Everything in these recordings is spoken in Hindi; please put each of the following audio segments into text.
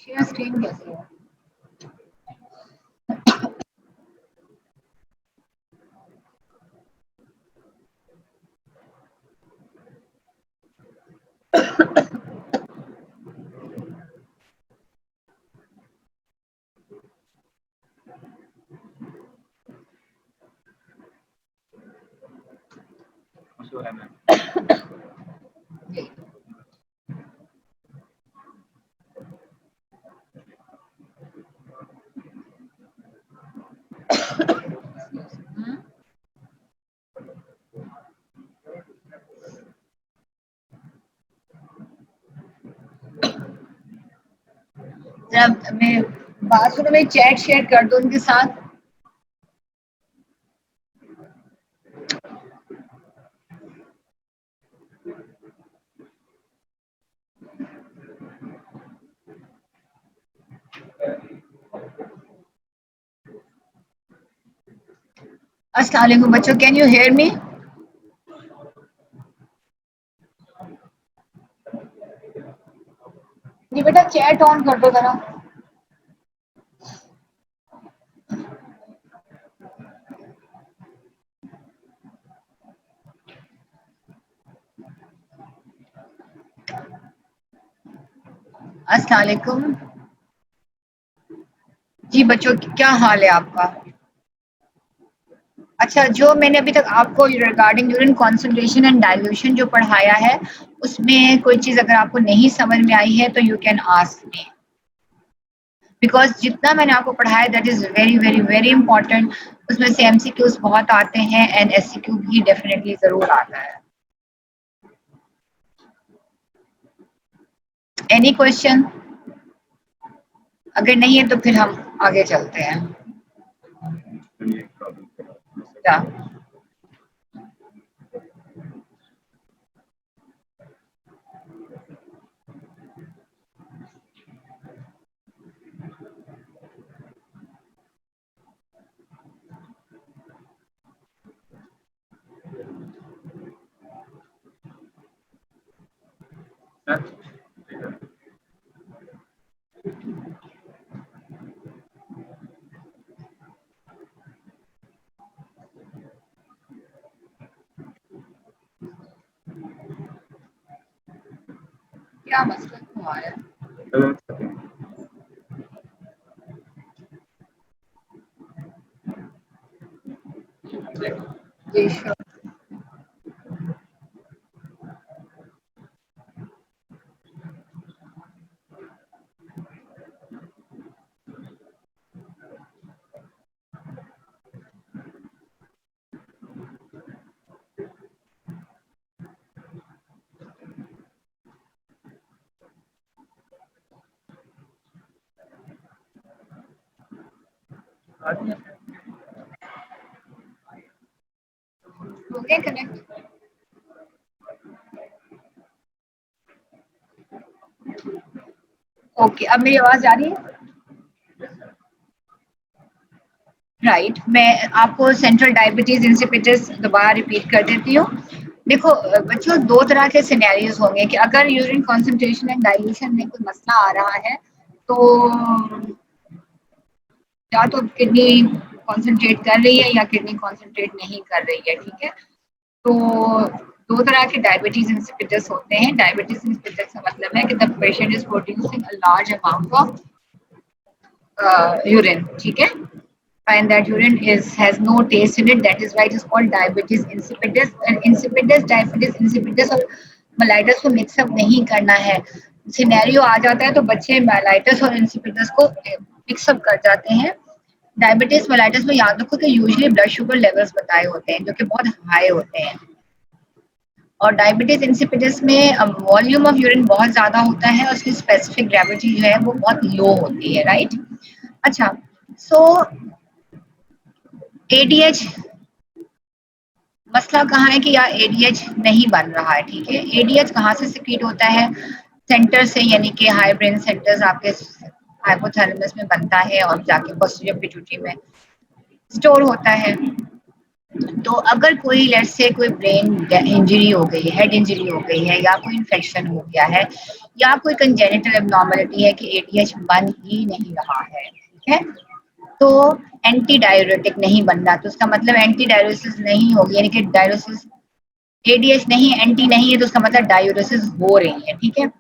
शेयर स्क्रीन कैसे है? जरा मैं बात सुनो, मैं चैट शेयर कर दूं उनके साथ। अस्सलाम वालेकुम बच्चों, कैन यू हेयर मी? जी बेटा चैट ऑन कर दो जरा। अस्सलाम वालेकुम। जी बच्चों क्या हाल है आपका? अच्छा, जो मैंने अभी तक आपको regarding urine concentration and dilution जो पढ़ाया है, उसमें कोई चीज़ अगर आपको नहीं समझ में आई है तो you can ask me, because जितना मैंने आपको पढ़ाया that is very very very important. उसमें से एमसीक्यूज बहुत आते हैं एंड एससीक्यू भी डेफिनेटली ज़रूर आता है। Any question? अगर नहीं है तो फिर हम आगे चलते हैं। क्या? क्या मसला क्यों आ रहा है? जी श्योर। हो गया कनेक्ट? ओके, अब मेरी आवाज़ आ रही है? राइट, मैं आपको सेंट्रल डायबिटीज इंसिपिडिस दोबारा रिपीट कर देती हूँ। देखो बच्चों, दो तरह के सिनेरियोज होंगे कि अगर यूरिन कंसंट्रेशन एंड डाइल्यूशन में कोई मसला आ रहा है तो या तो किडनी कंसंट्रेट कर रही है या किडनी कंसंट्रेट नहीं कर रही है, ठीक है? तो दो तरह के डायबिटीज इंसिपिडिस होते हैं। डायबिटीज इंसिपिडिस का मतलब है कि the patient is producing a large amount of urine, ठीक है? And that urine is has no taste in it. That is why it is called diabetes insipidus. And insipidus, diabetes insipidus और mellitus को मिक्स अप नहीं करना है। सिनेरियो आ जाता है तो बच्चे mellitus और insipidus को मिक्स अप कर जाते हैं। डायबिटीज mellitus में याद रखो कि यूजुअली ब्लड शुगर लेवल्स बताए होते हैं जो कि बहुत हाई होते हैं, और डायबिटीज इंसिपिडिस में वॉल्यूम ऑफ यूरिन बहुत ज्यादा होता है और उसकी स्पेसिफिक ग्रेविटी जो है वो बहुत लो होती है, राइट? अच्छा, सो एडीएच मसला कहाँ है कि यार एडीएच नहीं बन रहा है, ठीक है? एडीएच कहाँ से सिक्रीट होता है? सेंटर से, यानी कि हाई ब्रेन सेंटर्स आपके हाइपोथैलेमस में बनता है और जाके पोस्टीरियर पिट्यूटरी में स्टोर होता है। तो अगर कोई लेट्स से कोई ब्रेन इंजरी हो गई, हेड इंजरी हो गई है या कोई इन्फेक्शन हो गया है या कोई कंजेनिटल एबनॉर्मलिटी है कि एडीएच बन ही नहीं रहा है, ठीक है। तो एंटी डाययूरेटिक नहीं बन रहा, तो उसका मतलब एंटी डाययूरेसिस नहीं होगी, यानी कि डाययूरेसिस एडीएच नहीं, एंटी नहीं है, तो उसका मतलब डाययूरेसिस हो रही है, ठीक है।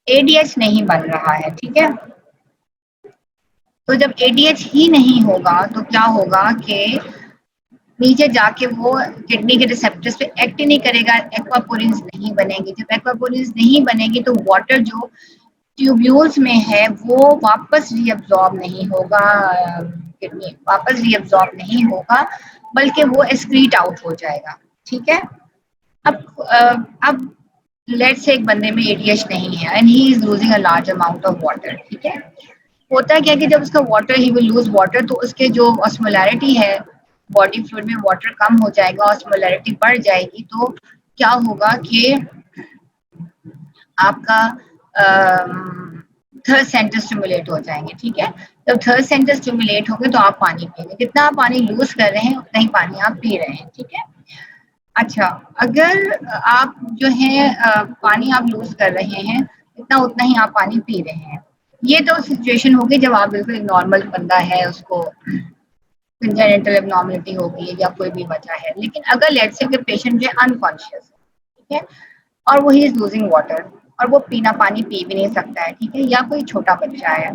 एडीएच नहीं बन रहा है, ठीक है। तो जब एडीएच ही नहीं होगा तो क्या होगा कि नीचे जाके वो किडनी के रिसेप्टर्स पे एक्ट ही नहीं करेगा, एक्वापोरिन्स नहीं बनेगी। जब एक्वापोरिन्स नहीं बनेगी तो वाटर जो ट्यूब्यूल्स में है वो वापस रीअब्जॉर्ब नहीं होगा, किडनी वापस रीअब्जॉर्ब नहीं होगा, बल्कि वो एक्सक्रीट आउट हो जाएगा, ठीक है। अब लेट्स से एक बंदे में एडीएच नहीं है and he is losing a large amount of water, ठीक है। होता है क्या कि जब उसका water, he will lose water, तो उसके जो ऑस्मोलैरिटी है, बॉडी फ्लूइड में वाटर कम हो जाएगा, ऑस्मोलैरिटी बढ़ जाएगी, तो क्या होगा कि आपका थर्ड सेंटर स्टिमुलेट हो जाएंगे, ठीक है। जब थर्ड सेंटर स्टिमुलेट होंगे तो आप पानी पिएंगे, जितना आप पानी लूज कर रहे हैं उतना ही पानी आप पी रहे हैं, ठीक है। अच्छा, अगर आप जो है पानी आप लूज कर रहे हैं, इतना उतना ही आप पानी पी रहे हैं, ये तो सिचुएशन होगी जब आप बिल्कुल नॉर्मल बंदा है, उसको कंजेनिटल एबनॉर्मलिटी होगी या कोई भी वजह है। लेकिन अगर लेट्स से पेशेंट जो है अनकॉन्शियस है, ठीक है, और वो ही इज लूजिंग वाटर, और वो पीना पानी पी भी नहीं सकता है, ठीक है, या कोई छोटा बच्चा है,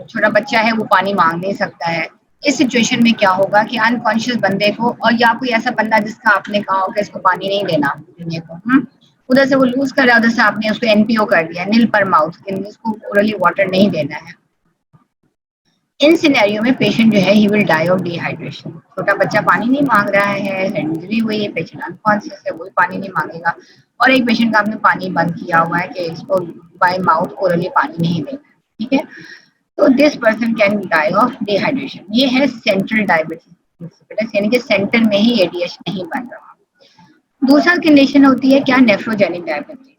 छोटा बच्चा है, वो पानी मांग नहीं सकता है, इस सिचुएशन में क्या होगा कि अनकॉन्शियस बंदे को, और या कोई ऐसा बंदा जिसका आपने कहा हो कि इसको पानी नहीं देना पीने को, उधर से वो लूज कर रहा है, उधर से आपने उसको एनपीओ कर दिया, नील पर माउथ, इसको ओरली वाटर नहीं देना है। इन सिनेरियो में पेशेंट जो है he will die of dehydration. छोटा बच्चा पानी नहीं मांग रहा है, इंजरी हुई है, पेशेंट अनकॉन्शियस है, वो पानी नहीं मांगेगा। और एक पेशेंट का आपने पानी बंद किया हुआ है कि इसको बाय माउथ ओरली पानी नहीं देना, ठीक है। तो this person can die of dehydration. ये है सेंट्रल डायबिटीज, यानी कि सेंटर में ही एडीएच नहीं बन रहा। दूसरा कंडीशन होती है क्या, nephrogenic diabetes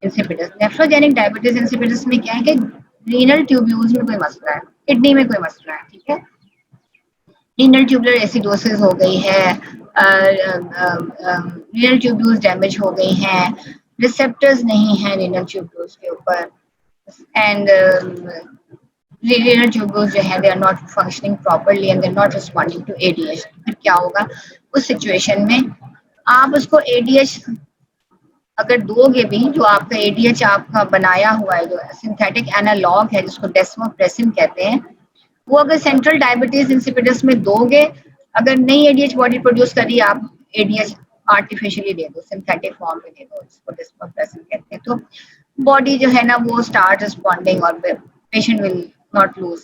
insipidus. Nephrogenic diabetes insipidus में क्या है कि रीनल ट्यूब्यूल्स में कोई मसला है, किडनी में कोई मसला है, ठीक है। रीनल ट्यूबुलर एसिडोसिस हो गई है, रीनल ट्यूब्यूल्स डैमेज हो गई हैं, रिसेप्टर्स नहीं है रीनल ट्यूब्यूल्स के ऊपर, एंड रीनल ट्यूब्यूल्स जो है they are not functioning properly and they are not responding to ADH. फिर क्या होगा उस सिचुएशन में, आप उसको एडीएच अगर दोगे भी, जो आपका एडीएच आपका बनाया हुआ है, जो सिंथेटिक एनालॉग है जिसको डेस्मोप्रेसिन कहते हैं, वो अगर सेंट्रल डायबिटीज इंसिपिडस में दोगे, अगर नहीं एडीएच बॉडी प्रोड्यूस करी, आप एडीएच आर्टिफिशियली दे दो, सिंथेटिक फॉर्म में दे दो, जिसको डेस्मोप्रेसिन कहते हैं, तो बॉडी जो है ना वो स्टार्ट रिस्पॉन्डिंग और patient will not lose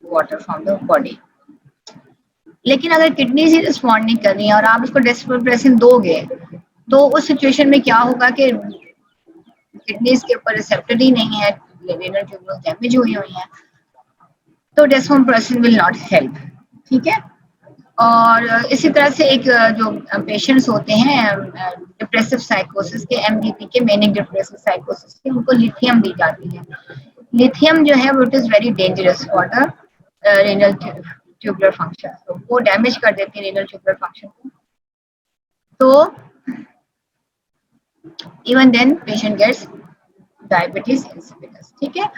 water from the body. लेकिन अगर किडनी से रिस्पॉन्ड नहीं कर रही है और आप उसको डेस्मोप्रेसिन दोगे, तो उस सिचुएशन में क्या होगा कि किडनीज के ऊपर रिसेप्टर ही नहीं है, रीनल ट्यूब्यूल्स डैमेज हुई हुई हैं, तो डेस्मोप्रेसिन विल नॉट हेल्प, ठीक है। और इसी तरह से एक जो पेशेंट्स होते हैं डिप्रेसिव साइकोसिस के, एमडीपी के, मैनिक डिप्रेसिव साइकोसिस के, उनको लिथियम दी जाती है। लिथियम जो है वो it is very dangerous for the renal tubular function, तो वो डैमेज कर देती है रीनल ट्यूबुलर फंक्शन को, तो even then patient gets diabetes insipidus, ठीक है।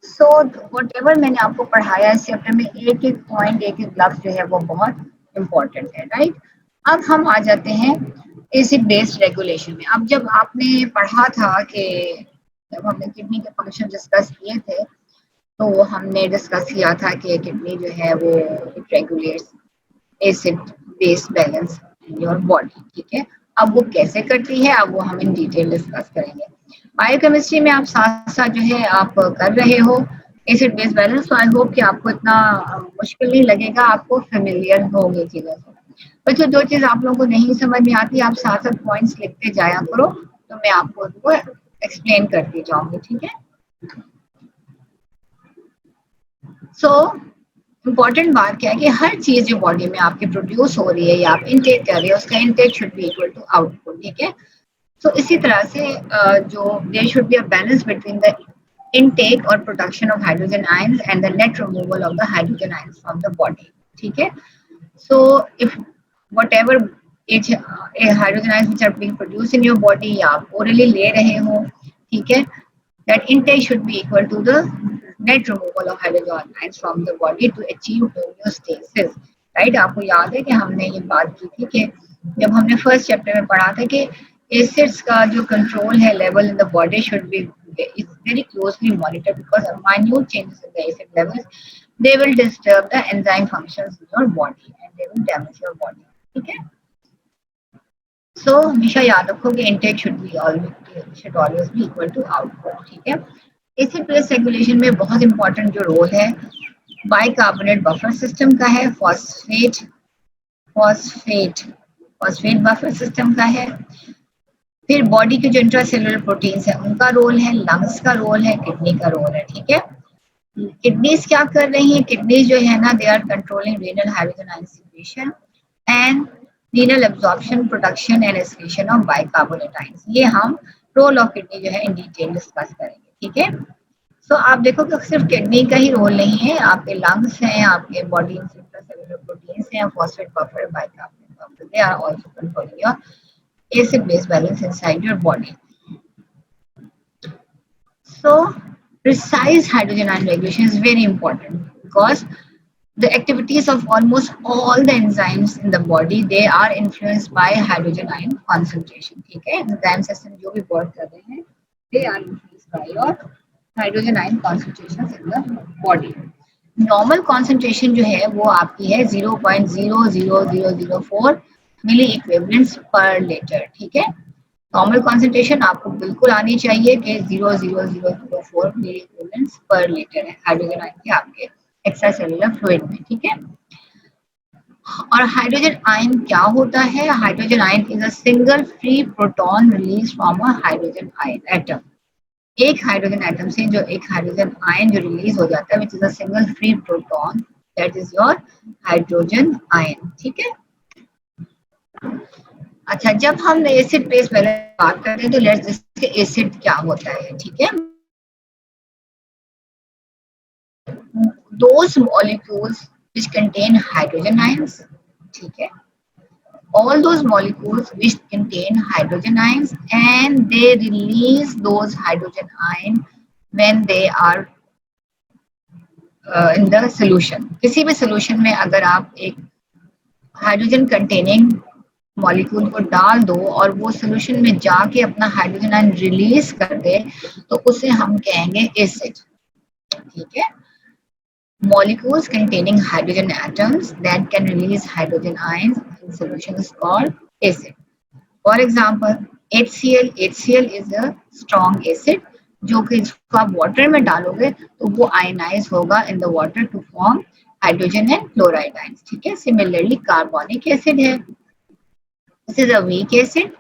सो व्हाटएवर मैंने आपको पढ़ाया इस चैप्टर में, एक एक पॉइंट, एक एक लफ्ज जो है वो बहुत इम्पोर्टेंट है, राइट। अब हम आ जाते हैं एसिड बेस्ड रेगुलेशन में। अब जब आपने पढ़ा था कि जब हमने किडनी के फंक्शन डिस्कस किए थे, तो हमने डिस्कस किया था कि किडनी जो है वो regulates acid base balance in your body, ठीक है। अब वो कैसे करती है, अब वो हम इन डिटेल डिस्कस करेंगे। बायोकेमिस्ट्री में आप साथ साथ जो है आप कर रहे हो एसिड बेस बैलेंस, तो आई होप कि आपको इतना मुश्किल नहीं लगेगा, आपको फेमिलियर होंगे चीज़ों से। बच्चों जो चीज़ आप लोगों को नहीं समझ में आती, आप साथ साथ पॉइंट्स लिखते जाया करो, तो मैं आपको उनको एक्सप्लेन करती जाऊंगी, ठीक है। सो इम्पॉर्टेंट बात क्या है कि हर चीज जो बॉडी में आपकी प्रोड्यूस हो रही है या आप इनटेक कर रहे हो, उसका intake should be equal to output, ठीक है। सो इसी तरह से जो there should be a balance between the intake or production of hydrogen ions and the net removal of the hydrogen ions from the body, ठीक है। So if whatever hydrogen ions which are being produced in your body, या आप orally ले रहे हो, ठीक है, that intake should be equal to the net removal of hydrogen ions from the body to achieve homeostasis. Right, आपको याद है कि हमने ये बात की थी कि जब हमने फर्स्ट चैप्टर में पढ़ा था कि एसिड्स का जो कंट्रोल है level in the body should be is very closely monitored because of minute changes in the acid levels they will disturb the enzyme functions in your body and they will damage your body. ठीक है, सो हमेशा याद रखो कि intake should always be equal to output. ठीक है, एसिड बेस रेगुलेशन में बहुत इंपॉर्टेंट जो रोल है बाइकार्बोनेट बफर सिस्टम का है, phosphate phosphate phosphate buffer system का है, फिर बॉडी के जो इंट्रासेलुलर प्रोटीन्स है उनका रोल है, लंग्स का रोल है, किडनी का रोल है. ठीक है, किडनीज क्या कर रही है, किडनीज जो है ना they are controlling renal hydrogen ion secretion and renal absorption, production and excretion of bicarbonate ions. ये हम रोल ऑफ किडनी जो है इन डिटेल डिस्कस करेंगे. ठीक है, सो आप देखो कि सिर्फ किडनी का ही रोल नहीं है, आपके लंग्स हैं, आपके बॉडी इंट्रासेलुलर प्रोटीन्स हैं, phosphate buffer, bicarbonate buffer, they are also controlling your acid base balance inside your body. So precise hydrogen ion regulation is very important because the activities of almost all the enzymes in the body they are influenced by hydrogen ion concentration. ठीक है, enzyme system जो भी work कर रहे हैं they are influenced by your hydrogen ion concentrations in the body. Normal concentration जो है वो आपकी है 0.00004 मिली इक्विवेलेंट्स पर लीटर. ठीक है, नॉर्मल कॉन्सेंट्रेशन आपको बिल्कुल आनी चाहिए कि 0.004 मिली इक्विवेलेंट्स पर लीटर है हाइड्रोजन आयन के आपके एक्स्ट्रा सेलुलर फ्लूइड में. ठीक है, और हाइड्रोजन आयन क्या होता है, hydrogen ion is a single free proton release from a hydrogen ion atom. एक हाइड्रोजन एटम से जो एक हाइड्रोजन आयन जो रिलीज हो जाता है which is a single free proton that is your hydrogen ion. ठीक है, अच्छा, जब हम एसिड बेस बैलेंस बात करते हैं तो लेट्स डिस्कस एसिड क्या होता है. ठीक है, those molecules which contain hydrogen ions. ठीक है, all those molecules which contain hydrogen ions and they release those hydrogen ion when they are in the solution. किसी भी solution में अगर आप एक हाइड्रोजन कंटेनिंग मॉलिक्यूल को डाल दो और वो सोल्यूशन में जाके अपना हाइड्रोजन आयन रिलीज कर दे तो उसे हम कहेंगे एसिड. ठीक है, molecules containing hydrogen atoms that can release hydrogen ions in solution is called acid. For example, HCl. HCl is a strong acid जो कि इसको आप वाटर में डालोगे तो वो आयनाइज होगा in the water to form hydrogen and chloride ions. ठीक है, सिमिलरली कार्बोनिक एसिड है, this is a weak acid.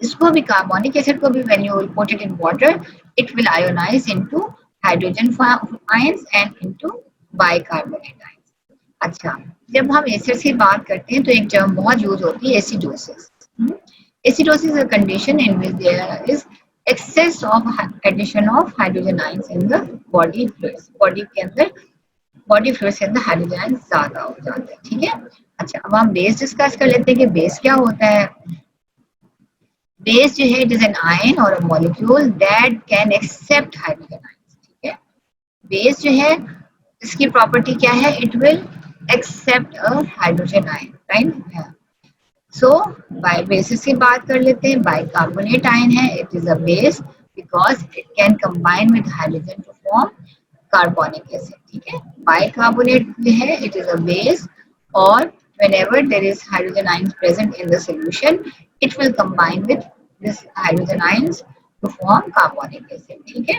इसको भी कार्बोनिक एसिड को भी when you put it in water it will ionize into hydrogen ions and into bicarbonate ions. अच्छा, जब हम एसिड की बात करते हैं तो एक टर्म बहुत यूज होती है acidosis. Acidosis is a condition in which there is excess of addition of hydrogen ions in the body fluids. Body के अंदर बॉडी फ्लूइड्स के अंदर हाइड्रोजन आयंस ज्यादा हो जाते हैं. ठीक है, अच्छा, अब हम बेस डिस्कस कर लेते हैं कि बेस क्या होता है. बेस जो है इट इज एन आयन और a molecule that can accept hydrogen ions. ठीक है, बेस जो है इसकी प्रॉपर्टी क्या है, it will accept a hydrogen ion. Right, so by basis की बात कर लेते हैं. बाइकार्बोनेट आयन है, it is a base because it can combine with hydrogen to form carbonic acid. ठीक है, बाइकार्बोनेट है, इट इज अ बेस और whenever there is hydrogen ions present in the solution it will combine with this hydrogen ions to form carbonic acid. ठीक है,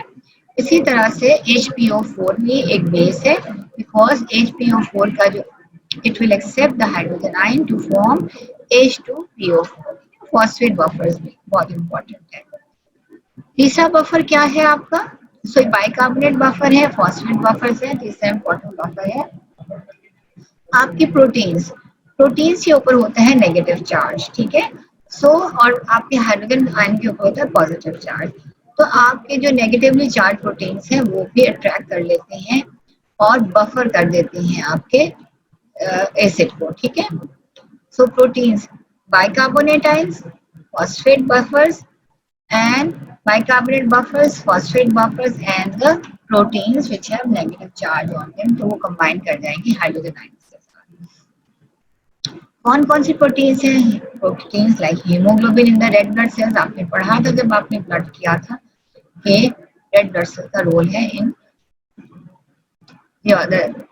इसी तरह से HPO4 भी एक बेस है because HPO4 का जो it will accept the hydrogen ion to form H2PO4. Phosphate buffers भी बहुत इंपॉर्टेंट है. तीसरा बफर क्या है आपका, सो बाइकार्बोनेट बफर है, फॉस्फेट बफर्स है. तीसरा इंपॉर्टेंट बफर है आपकी प्रोटीन्स. प्रोटीन्स के ऊपर होता है नेगेटिव चार्ज. ठीक है, सो और आपके हाइड्रोजन आयन के ऊपर होता है पॉजिटिव चार्ज. तो आपके जो नेगेटिवली चार्ज प्रोटीन्स हैं वो भी अट्रैक्ट कर लेते हैं और बफर कर देते हैं आपके एसिड को. ठीक है, so proteins bicarbonate ions phosphate buffers and bicarbonate buffers, phosphate buffers and the proteins which have negative charge on them, तो वो कंबाइन कर जाएंगे हाइड्रोजन आयंस के साथ। कौन कौन सी प्रोटीन्स हैं? Proteins like haemoglobin in the red blood cells, आपने पढ़ा था जब आपने ब्लड किया था कि रेड ब्लड सेल का रोल है in the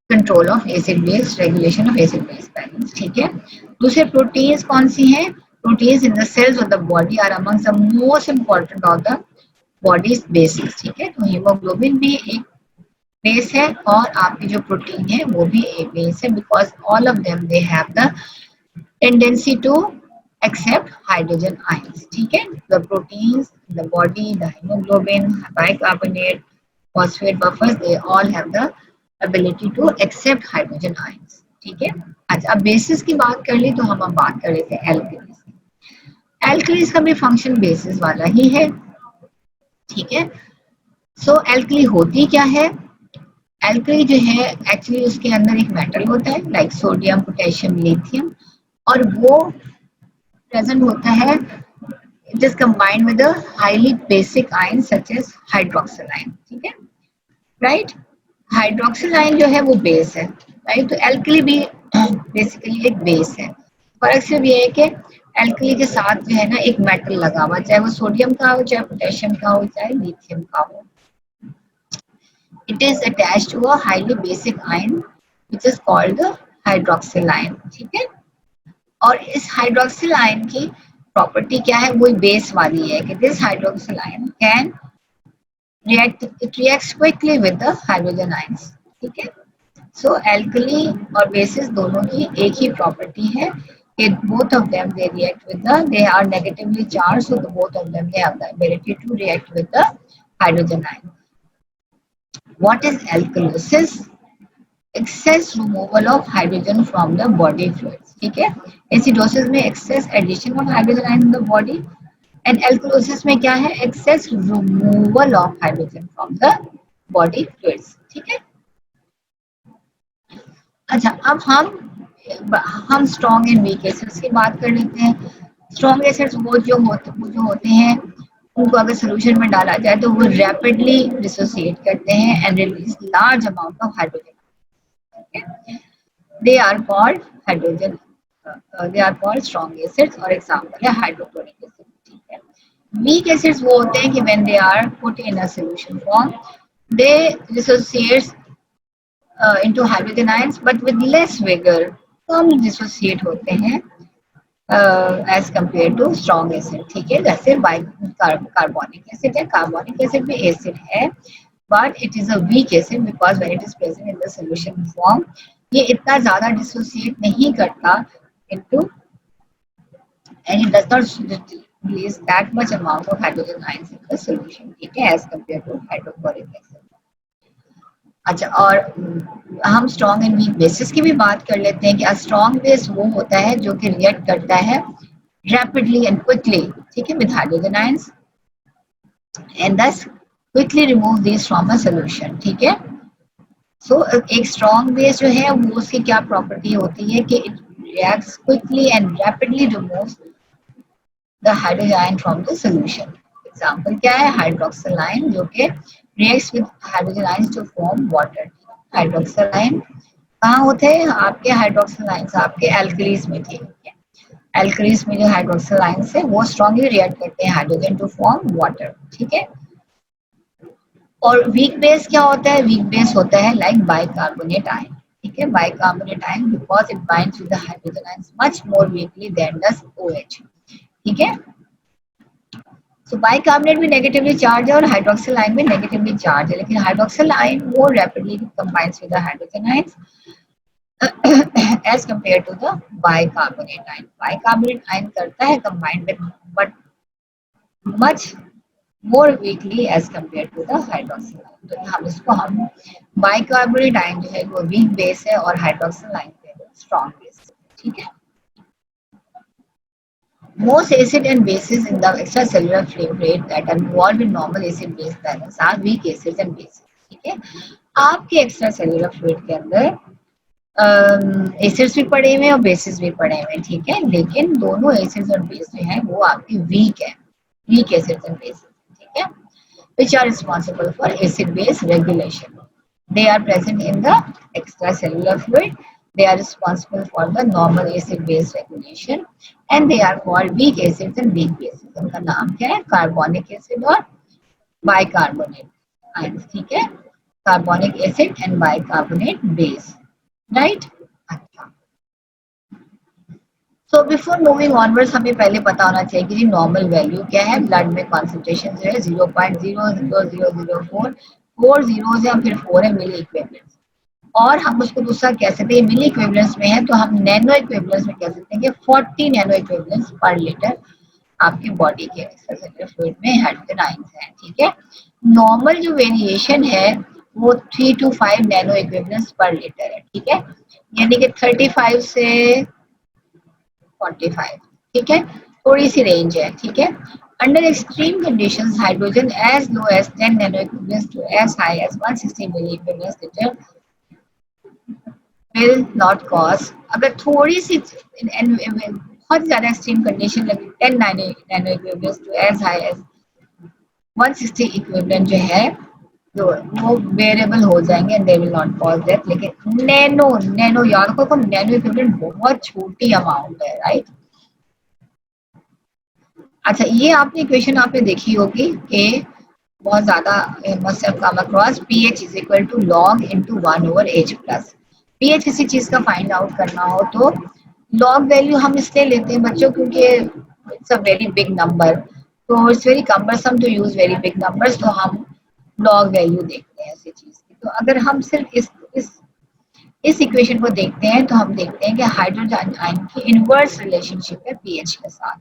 control of acid base, regulation of acid base balance, ठीक है। दूसरे प्रोटीन्स कौन सी हैं? Proteins in the cells of the body are among the most important of the body's basis, ठीक है। तो हीमोग्लोबिन भी एक बेस है और आपकी जो प्रोटीन है वो भी एक बेस है, because all of them they have the tendency to accept hydrogen ions, ठीक है। The proteins in the body, the hemoglobin, bicarbonate, phosphate buffers, they all have the ability to accept hydrogen ions, ठीक है। अच्छा, अब बेसिस की बात कर ली तो हम अब बात कर लेते हैं एल्कलीज की। एल्कलीज का भी फंक्शन बेसिस वाला ही है, ठीक है। सो एल्कली होती क्या है? एल्कली जो है एक्चुअली उसके अंदर एक मेटल होता है लाइक सोडियम, पोटेशियम, लिथियम, और वो प्रेजेंट होता है, it is combined with a highly basic ion such as hydroxyl ion, ठीक है, राइट। हाइड्रोक्सिल आयन जो है वो बेस है, राइट। तो एल्कली भी बेसिकली एक बेस है। फर्क सिर्फ ये है कि एल्कली के साथ जो है ना एक मेटल लगा हुआ, चाहे वो सोडियम का हो, चाहे पोटेशियम का हो, चाहे लिथियम का हो। It is attached to a highly basic ion which is called the hydroxyl ion, ठीक है। और इस हाइड्रोक्सिल आयन की प्रॉपर्टी क्या है? वही बेस वाली है कि this hydroxyl ion can it reacts quickly with the hydrogen ions, ठीक है। सो एल्कली और बेसिस दोनों की एक ही प्रॉपर्टी है कि both of them they react with the, they are negatively charged, so the both of them they have the ability to react with the hydrogen ion. What is alkalosis? Excess removal of hydrogen from the body fluids, ठीक है। एसिडोसिस में excess addition of hydrogen ion in the body, and alkalosis में क्या है? Excess removal of hydrogen from the body fluids, ठीक है। अच्छा, अब हम स्ट्रॉन्ग एंड वीक एसिड्स की बात कर लेते हैं। स्ट्रॉन्ग एसिड्स वो जो होते हैं उनको अगर सोल्यूशन में डाला जाए तो वो रैपिडली डिसोसिएट करते हैं and release large amount of hydrogen, they are called hydrogen, they are called strong acids, और एग्जांपल है हाइड्रोक्लोरिक एसिड, ठीक है। Weak acids वो होते हैं कि when they are put in a solution form, they dissociate into hydrogen ions, but with less vigor, come dissociate होते हैं as compared to strong acid, ठीक है। जैसे कार्बोनिक एसिड है, कार्बोनिक एसिड भी एसिड है, but it is a weak acid because when it is present in the solution form, ये इतना ज्यादा dissociate नहीं करता into, and it does not release that much amount of hydrogen ions in the solution, ठीक है, as compared to hydrochloric acid. अच्छा, और हम स्ट्रॉन्ग एंड वीक बेसिस की भी बात कर लेते हैं कि स्ट्रॉन्ग बेस वो होता है जो कि रिएक्ट करता है रैपिडली एंड क्विकली, ठीक है, with hydrogen ions and thus quickly remove these from a solution, ठीक है। सो एक स्ट्रॉन्ग बेस जो है वो उसकी क्या प्रॉपर्टी होती है कि it reacts quickly and rapidly removes the hydrogen ion from the solution. Example क्या है? हाइड्रोक्सिल आयन जो कि reacts with hydrogen ions to form water. Hydroxyl ion कहाँ होते हैं? आपके हाइड्रोक्सिल आयंस आपके एल्कलीज में थे, एल्कलीज में जो हाइड्रोक्सिल आयंस है वो स्ट्रांगली रिएक्ट करते हैं हाइड्रोजन टू फॉर्म वाटर, ठीक है। और वीक बेस क्या होता है? वीक बेस होता है लाइक बाइकार्बोनेट आयन, ठीक है। Bicarbonate ion because it binds with the hydrogen ions much more weakly than does OH, ठीक है। सो बाइकार्बोनेट भी नेगेटिवली चार्ज है और हाइड्रोक्सिल आयन भी नेगेटिवली चार्ज है, लेकिन hydroxyl ion more rapidly combines with the hydrogen ions as compared to the bicarbonate ion. Bicarbonate ion करता है combined with but much more weakly as compared to the hydroxyl ion. तो हम bicarbonate ion जो है वो weak base है और hydroxyl ion जो है strong base है, ठीक है। Most acid and bases in the extracellular fluid that are involved in normal acid-base balance are weak acids and bases, ठीक है। आपके एक्स्ट्रासेल्युलर फ्लूइड के अंदर एसिड्स भी पड़े हुए हैं और बेसिस भी पड़े हुए हैं, ठीक है, लेकिन दोनों एसिड्स और बेस जो है वो आपकी वीक है, वीक एसिड्स एंड बेसिस। ठीक है, which are responsible for acid base regulation. They are present in the extracellular fluid. They are responsible for the normal acid base regulation and they are called weak acids and weak bases. उनका नाम क्या है? कार्बोनिक एसिड और बाइकार्बोनेट आयंस, ठीक है, carbonic acid and bicarbonate base, right. अच्छा, सो बिफोर मूविंग ऑनवर्ड्स हमें पहले पता होना चाहिए कि जी नॉर्मल वैल्यू क्या है। ब्लड में कॉन्सेंट्रेशन जो है 0.00004, 4 जीरोस है और फिर 4 है मिली इक्विवेलेंस। और हम उसको दूसरा कह सकते हैं मिली इक्विवेलेंस में है तो हम नैनो इक्विवेलेंस में कह सकते हैं कि 40 नैनो इक्विवेलेंस पर लीटर आपकी बॉडी के एक्स्ट्रासेल्युलर फ्लूइड में हाइड्रोजन आयंस हैं, ठीक है। नॉर्मल जो वेरिएशन है वो 3 to 5 nano equivalence per litre है, ठीक है, यानी कि 35 से 45, ठीक है, थोड़ी सी रेंज है, ठीक है। Under extreme conditions hydrogen as low as 10 nano equivalents to as high as 160 milli equivalents litre will not cause, अगर थोड़ी सी बहुत ज्यादा एक्सट्रीम कंडीशन लगे 10 nano equivalents to as high as 160 equivalent जो है तो वो वेरिएबल हो जाएंगे and they will not cause death. लेकिन नैनो नैनो याद रखो, नैनो इक्विवेलेंट बहुत छोटी अमाउंट है, राइट। अच्छा, ये आपने इक्वेशन आपने देखी होगी कि बहुत ज्यादा must have come across, pH is equal to log into 1 over H plus. PH किसी चीज का फाइंड आउट करना हो तो लॉग वैल्यू हम इसलिए लेते हैं बच्चों क्योंकि it's a very big number, तो it's very cumbersome to use very big numbers, तो हम लॉग वैल्यू देखते हैं ऐसी चीज की। तो अगर हम सिर्फ इस इक्वेशन को देखते हैं तो हम देखते हैं कि हाइड्रोजन आयन की इनवर्स रिलेशनशिप है पीएच के साथ,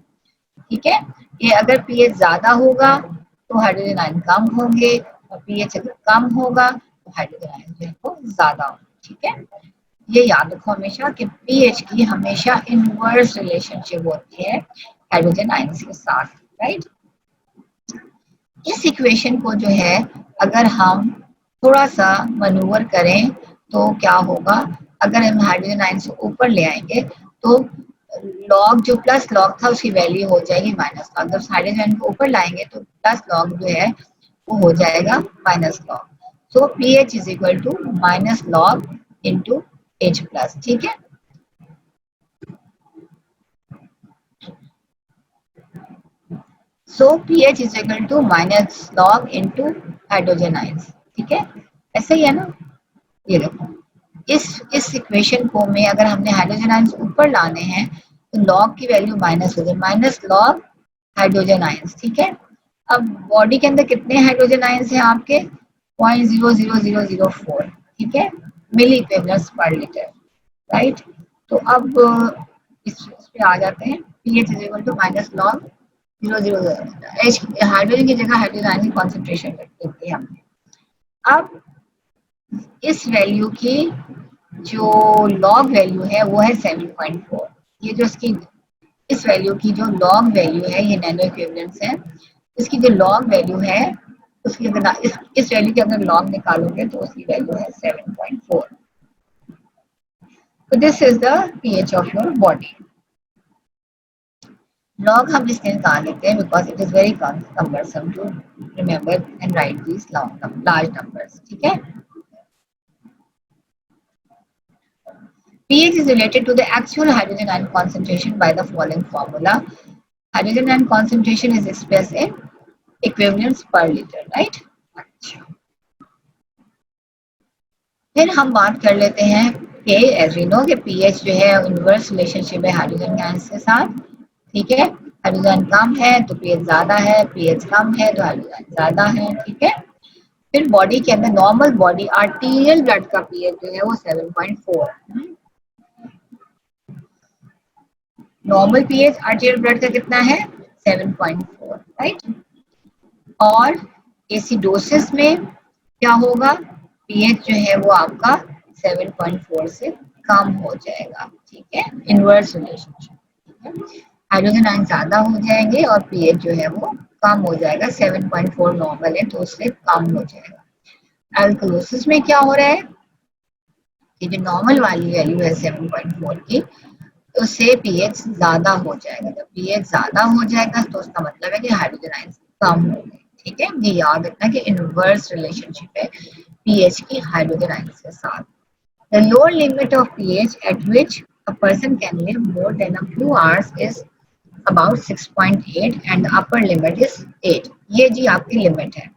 ठीक है। ये अगर पीएच ज्यादा होगा तो हाइड्रोजन आयन कम होंगे और पीएच अगर कम होगा तो हाइड्रोजन आयन जो है वो ज्यादा होंगे, ठीक है। ये याद रखो हमेशा कि पीएच की हमेशा इनवर्स रिलेशनशिप होती है हाइड्रोजन आयंस के साथ, राइट। इस इक्वेशन को जो है अगर हम थोड़ा सा मनूवर करें तो क्या होगा, अगर हम हाइड्रोजन आयंस को ऊपर ले आएंगे तो लॉग जो प्लस लॉग था उसकी वैल्यू हो जाएगी माइनस लॉग, जब हाइड्रोजन को ऊपर लाएंगे तो प्लस लॉग जो है वो हो जाएगा minus log. So P H is equal to minus log into H plus, ठीक है। So pH is equal to minus log into hydrogen ions, ठीक है, ऐसा ही है ना। ये देखो इस इक्वेशन को में अगर हमने हाइड्रोजन आयंस ऊपर लाने हैं तो लॉग की वैल्यू माइनस हो जाए, माइनस लॉग हाइड्रोजन आयंस, ठीक है। अब बॉडी के अंदर कितने हाइड्रोजन आयंस हैं आपके 0.00004, ठीक है, milli equivalents per litre, right. तो अब इस पे आ जाते हैं, pH is equal to minus log 0.000 H, hydrogen की जगह हाइड्रोजन आयन की कॉन्सेंट्रेशन रख देते हैं हमने। अब इस वैल्यू की जो लॉग वैल्यू है वो है 7.4, ये जो इसकी इस वैल्यू की जो लॉग वैल्यू है ये नैनो इक्विवेलेंस है, इसकी जो लॉग वैल्यू है उसकी अगर इस वैल्यू की अगर लॉग निकालोगे तो उसकी वैल्यू है 7.4। So this is the pH of your body. Log हम इसलिए निकाल लेते हैं because it is very cumbersome to remember and write these large numbers, ठीक है। pH is related to the actual hydrogen ion concentration by the following formula. Hydrogen ion concentration is expressed in equivalents per liter, right? अच्छा, फिर हम बात कर लेते हैं कि एज वी नो कि पीएच जो है इनवर्स रिलेशनशिप है हाइड्रोजन आयंस के साथ, ठीक है। हाइड्रोजन कम है तो पीएच ज्यादा है, पीएच कम है तो हाइड्रोजन ज्यादा है, ठीक है। फिर बॉडी के अंदर नॉर्मल बॉडी आर्टीरियल ब्लड का पीएच जो है वो 7.4, नॉर्मल पीएच आर्टीरियल ब्लड का कितना है 7.4, राइट। और एसिडोसिस में क्या होगा, पीएच जो है वो आपका 7.4 से कम हो जाएगा, ठीक है, इनवर्स रिलेशनशिप, ठीक है। हाइड्रोजन आयन ज्यादा हो जाएंगे और पीएच जो है वो कम हो जाएगा, 7.4 नॉर्मल है तो उससे कम हो जाएगा। एल्कलोसिस में क्या हो रहा है कि जो नॉर्मल वाली वैल्यू है 7.4 की उससे पीएच ज्यादा हो जाएगा, जब पीएच ज्यादा हो जाएगा तो उसका मतलब है कि हाइड्रोजन आयन कम हो गए, ठीक है, ये याद रखना कि इनवर्स रिलेशनशिप है पीएच की हाइड्रोजन आयंस के साथ। The lower limit of pH eight which a person can live more than a few hours is about 6.8 and the upper limit is 8। ये जी आपकी लिमिट है।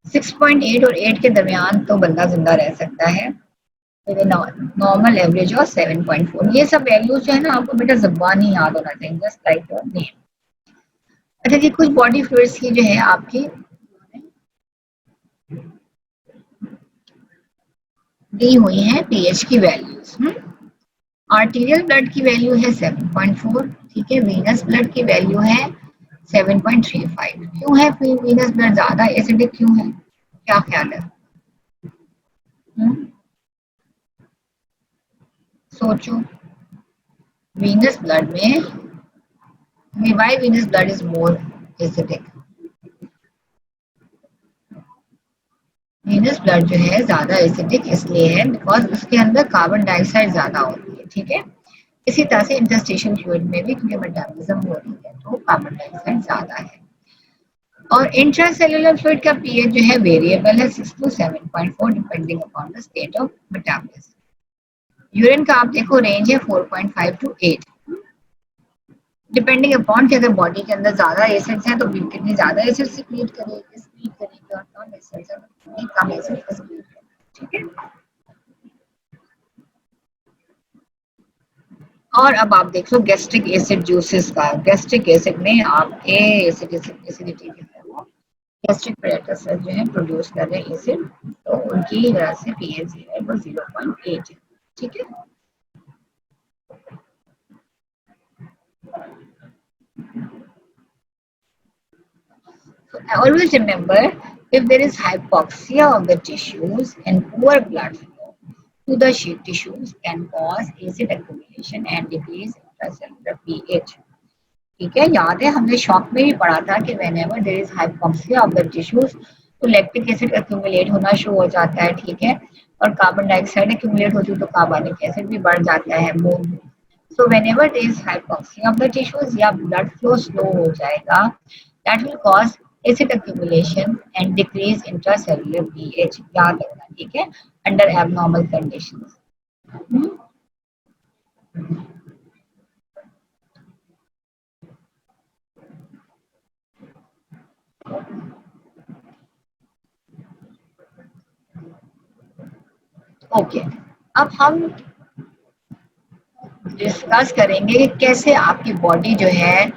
6.8 और 8 के दरमियान तो बंदा जिंदा रह सकता है। नॉर्मल एवरेज और 7.4। ये सब वैल्यूज जो है ना आपको बेटा ज़बानी याद होना चाहिए, जस्ट लाइक योर नेम। अच्छा जी, कुछ बॉडी फ्लूइड्स की जो है आपकी दी हुई है पीएच की वैल्यूज। आर्टीरियल ब्लड की वैल्यू है 7.4, ठीक है। वीनस ब्लड की वैल्यू है 7.35। क्यों है वीनस ब्लड ज्यादा एसिडिक क्यों है, क्या ख्याल है? सोचो। वीनस ब्लड में why venous blood is more acidic? Venous blood जो है ज्यादा एसिडिक इसलिए है बिकॉज उसके अंदर कार्बन डाइऑक्साइड ज्यादा होती है, ठीक है। इसी तरह से इंटरस्टिशियल फ्लूइड में भी क्योंकि मेटाबॉलिज्म हो रही है तो कार्बन डाइऑक्साइड ज्यादा है। और इंट्रासेल्युलर फ्लूइड का पीएच जो है वेरिएबल है 6 to 7.4 depending upon the state of metabolism. Urine का आप देखो रेंज है 4.5 to 8 डिपेंडिंग अपॉन कि अगर बॉडी के अंदर ज्यादा एसिड्स हैं तो कितनी ज्यादा एसिड सिक्रीट करेगी और कम एसिड्स है तो कम एसिड सिक्रीट करेगी, ठीक है। और अब आप देख लो गैस्ट्रिक एसिड जूसेस का। गैस्ट्रिक एसिड में आपके एसिडिटी जो है वो गैस्ट्रिक apparatus जो है प्रोड्यूस कर रहे हैं एसिड, तो उनकी वजह से पीएच जो है वो 0.8 है, ठीक है। So always remember, if there is hypoxia of the tissues and poor blood flow to the sheet tissues can cause acid accumulation and decrease intracellular pH। ठीक है, याद है हमने शॉक में भी पढ़ा था कि whenever there is hypoxia of the tissues तो लैक्टिक एसिड एक्यूमुलेट होना शुरू हो जाता है, ठीक है। और कार्बन डाइऑक्साइड एक्यूमुलेट होती है तो कार्बनिक एसिड भी बढ़ जाता है। So whenever there is hypoxia of the tissues या blood flow slow हो जाएगा, that will cause acid accumulation and decrease intracellular pH। याद रखना, ठीक है, under abnormal conditions। ओके, अब हम डिस्कस करेंगे कि कैसे आपकी बॉडी जो है,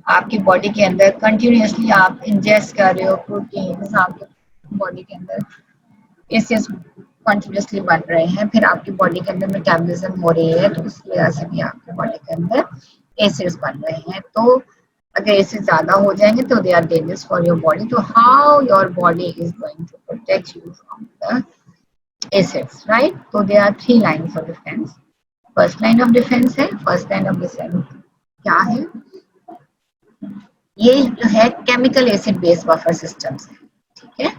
आपकी बॉडी के अंदर कंटिन्यूसली आप इंजेस्ट कर रहे हो प्रोटीन, आपके बॉडी के अंदर एसिड्स कंटिन्यूसली बन रहे हैं, फिर आपकी बॉडी के अंदर मेटाबॉलिज्म हो रही है तो इसकी वजह से भी आपकी बॉडी के अंदर एसिड्स बन रहे हैं। तो अगर एसिड ज्यादा हो जाएंगे तो दे are dangerous for your body. तो how your body is going to protect you from the acids, right? तो दे are 3 lines of defence. First line of defence है, फर्स्ट लाइन ऑफ डिफेंस क्या है? ये जो है chemical acid based buffer systems है, ठीक है।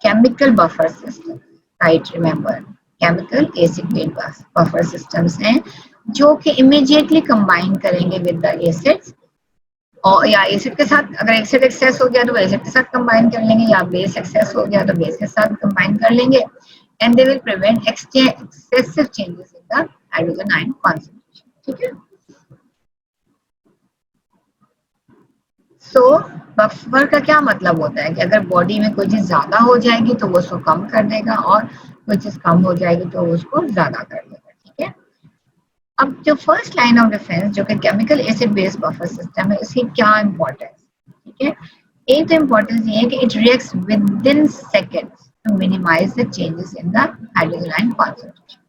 Chemical buffer system, right, remember chemical acid based buffer systems हैं जो कि इमीडिएटली कंबाइन करेंगे विद द एसिड्स, और या एसिड के साथ, अगर एसिड एक्सेस हो गया तो एसिड के साथ कंबाइन कर लेंगे, या बेस एक्सेस हो गया तो बेस के साथ कंबाइन कर लेंगे, and they will prevent excessive changes in the hydrogen ion concentration, ठीक है। सो बफर का क्या मतलब होता है कि अगर बॉडी में कोई चीज ज्यादा हो जाएगी तो वो उसको कम कर देगा, और कोई चीज कम हो जाएगी तो उसको ज्यादा कर देगा, ठीक है। अब जो फर्स्ट लाइन ऑफ डिफेंस जो कि chemical acid based buffer system है, इसकी क्या इंपॉर्टेंस, ठीक है। एक तो इम्पोर्टेंस ये है कि it reacts within seconds to minimise the changes in the hydrogen ion concentration.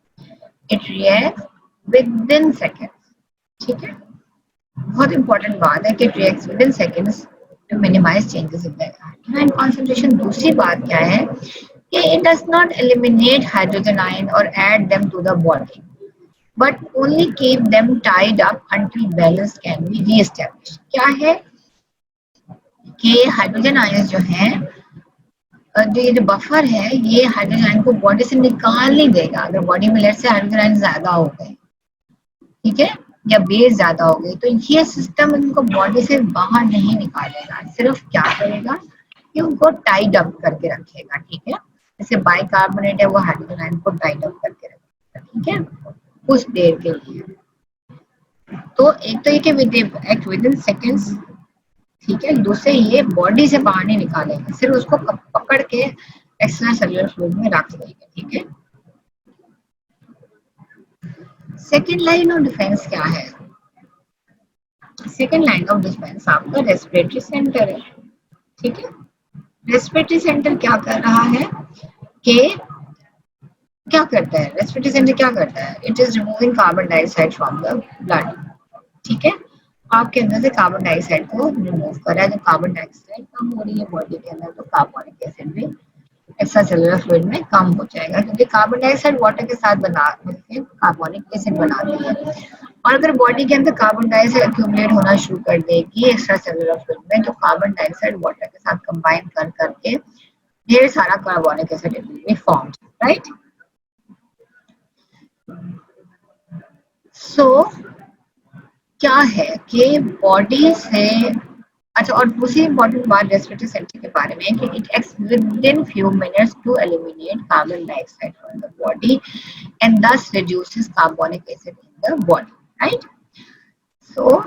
It reacts within seconds, ठीक है। बहुत इंपॉर्टेंट बात है कि it reacts within seconds to minimise changes in the hydrogen ion concentration. दूसरी बात क्या है कि it does not eliminate hydrogen ion और add them to the body, but only keep them tied up until balance can be re-established। क्या है कि हाइड्रोजन आयन जो है, जो ये जो बफर है, ये हाइड्रोजन आयन को बॉडी से निकाल नहीं देगा। अगर बॉडी में लेट से हाइड्रोजन आयन ज्यादा हो गए, ठीक है, या बेस ज्यादा हो गई, तो ये सिस्टम इनको बॉडी से बाहर नहीं निकालेगा, सिर्फ क्या करेगा, ये उनको टाइड अप करके रखेगा, ठीक है। जैसे बाइकार्बोनेट है वो हाइड्रोजन आयन को टाइड अप करके रखेगा, ठीक है, कुछ देर के लिए। तो एक तो ये कि एक्ट विद इन सेकेंड्स, ठीक है। दूसरे ये बॉडी से बाहर नहीं निकालेंगे, सिर्फ उसको पकड़ के एक्स्ट्रा सेलुलर फ्लूइड में रख देंगे, ठीक है। सेकेंड लाइन ऑफ डिफेंस क्या है? सेकेंड लाइन ऑफ डिफेंस आपका रेस्पिरेटरी सेंटर है, ठीक है। रेस्पिरेटरी सेंटर क्या कर रहा है कि क्या करता है, रेस्पिरेटरी सेंटर क्या करता है, it is removing carbon dioxide from the blood, ठीक है। आपके अंदर से कार्बन डाइऑक्साइड को रिमूव कर रहा है। जब कार्बन डाइऑक्साइड कम हो रही है बॉडी के अंदर तो कार्बोनिक एसिड भी एक्स्ट्रा सेलुलर फ्लूइड में कम हो जाएगा, क्योंकि कार्बन डाइऑक्साइड वाटर के साथ बना मिलकर कार्बोनिक एसिड बनाती है। और अगर बॉडी के अंदर कार्बन डाइऑक्साइड एक्यूमुलेट होना शुरू कर देगी एक्स्ट्रा सेलुलर फ्लूइड में, तो कार्बन डाइऑक्साइड वाटर के साथ कंबाइन कर करके ढेर सारा carbonic acid be formed, right. So क्या है कि बॉडी से, अच्छा, और दूसरी इंपॉर्टेंट बात रेस्पिरेटरी सेंटर के बारे में है कि it acts within few minutes to eliminate carbon dioxide from the body and thus reduces carbonic acid in the body, right. So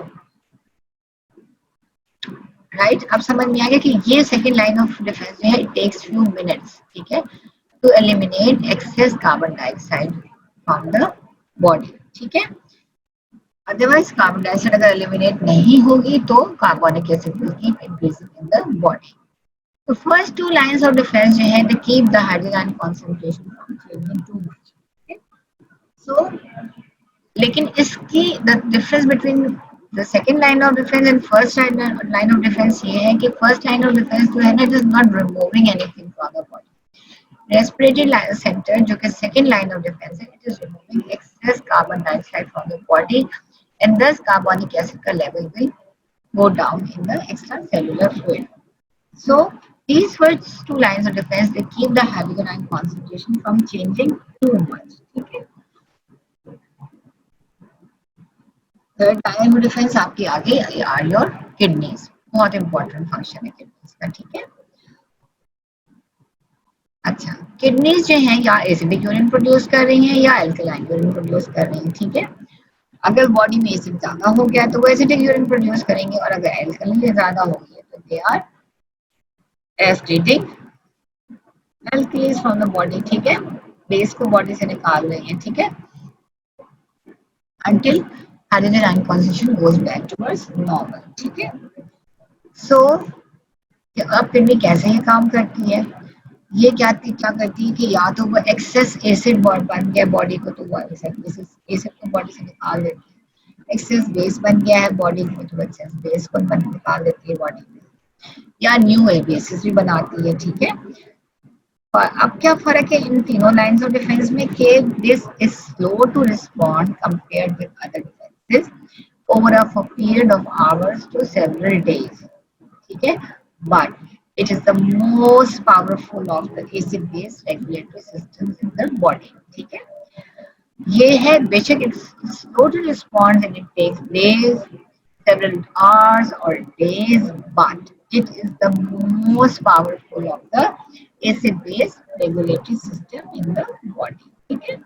right, अब समझ में आ गया कि ये सेकेंड लाइन ऑफ डिफेंस जो है, इट टेक्स फ्यू मिनट्स, ठीक है, to eliminate excess carbon dioxide from the body, ठीक है। अदरवाइज कार्बन डाइऑक्साइड अगर एलिमिनेट नहीं होगी तो carbonic acid will keep increasing in the body. तो first two lines of defence जो है, they keep the hydrogen ion concentration from changing too much. So लेकिन इसकी the difference between the second line of defence and first line of defence ये है कि फर्स्ट लाइन ऑफ डिफेंस जो है ना, it is not removing anything from the body. Respiratory centre जो कि सेकंड लाइन ऑफ डिफेंस है, it is removing excess carbon dioxide from the body and thus carbonic acid का level will go down in the extracellular fluid. So these first two lines of defense, they keep the hydrogen ion concentration from changing too much, ठीक है। थर्ड लाइन ऑफ डिफेंस आपकी आगे आर योर किडनीज, बहुत इंपॉर्टेंट फंक्शन है किडनीज का, ठीक है। अच्छा, किडनीज जो है या एसिडिक यूरिन प्रोड्यूस कर रही हैं या एल्कलाइन यूरिन प्रोड्यूस कर रही हैं, ठीक है। अगर बॉडी में एसिड ज्यादा हो गया तो वो एसिडिक यूरिन प्रोड्यूस करेंगे, और अगर एल्कलाइन ज्यादा हो गई तो दे आर एस्टेटिक एल्कलीज फ्रॉम द बॉडी, ठीक है। बेस को बॉडी से निकाल रही है, ठीक है, until hydrogen ion concentration goes back towards normal, ठीक है। सो अब किडनी कैसे ये काम करती है, ये क्या करती है कि या तो वो एक्सेस एसिड बन गया बॉडी को तो वो एसिड को बॉडी से निकाल देती है, एक्सेस बेस बन गया है बॉडी को तो एक्सेस बेस को निकाल देती है बॉडी में, या न्यू बेसिस भी बनाती है, ठीक है। और अब क्या फर्क है इन तीनों लाइंस ऑफ डिफेंस में कि this is slow to respond compared with other defences over a period of hours to several days, ठीक है, but it is the most powerful of the acid base regulatory systems in the body, ठीक है। ये है बेशक it's slow to respond and it takes days, several hours or days, but it is the most powerful of the acid base regulatory system in the body, ठीक है।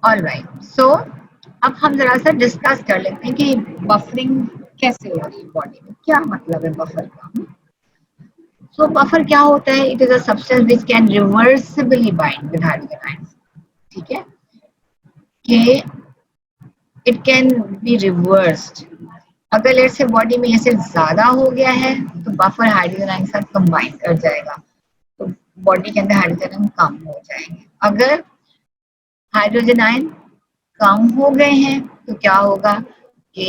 ऑलराइट, सो अब हम जरा सा डिस्कस कर लेते हैं कि बफरिंग कैसे हो रही है बॉडी में, क्या मतलब है बफर का। सो बफर क्या होता है, it is a substance which can reversibly bind with hydrogen ions, ठीक है, कि इट कैन बी रिवर्स्ड। अगर लेट से बॉडी में एसिड ज्यादा हो गया है तो बफर हाइड्रोजन आयन के साथ कंबाइन कर जाएगा, तो बॉडी के अंदर हाइड्रोजन आयन कम हो जाएंगे। अगर हाइड्रोजन आयन कम हो गए हैं तो क्या होगा कि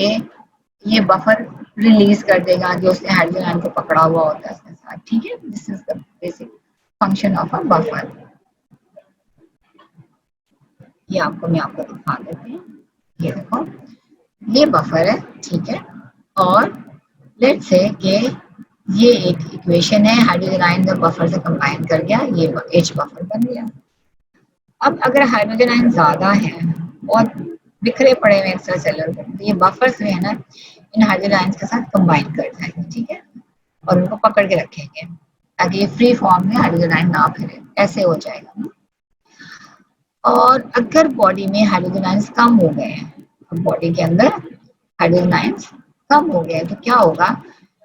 ये बफर रिलीज कर देगा जो उसने हाइड्रोजन आयन को पकड़ा हुआ होता है उसके साथ, ठीक है। This is the basic function of a buffer. ये मैं आपको दिखा देती हूँ, ये देखो ये बफर है, ठीक है। और लेट्स से कि ये एक इक्वेशन है, हाइड्रोजन आयन जब बफर से कंबाइन कर गया ये H बफर बन गया। अब अगर हाइड्रोजन आयन ज्यादा है और बिखरे पड़े हुए एक्स्ट्रा सेलुलर, ये बफर्स जो है ना इन हाइड्रोजन आयंस के साथ कंबाइन कर जाएंगे, ठीक है, और उनको पकड़ के रखेंगे ताकि ये फ्री फॉर्म में हाइड्रोजन आयन ना फिरे, ऐसे हो जाएगा। और अगर बॉडी में हाइड्रोजन आयंस कम हो गए हैं, बॉडी के अंदर हाइड्रोजन आयंस कम हो गए तो क्या होगा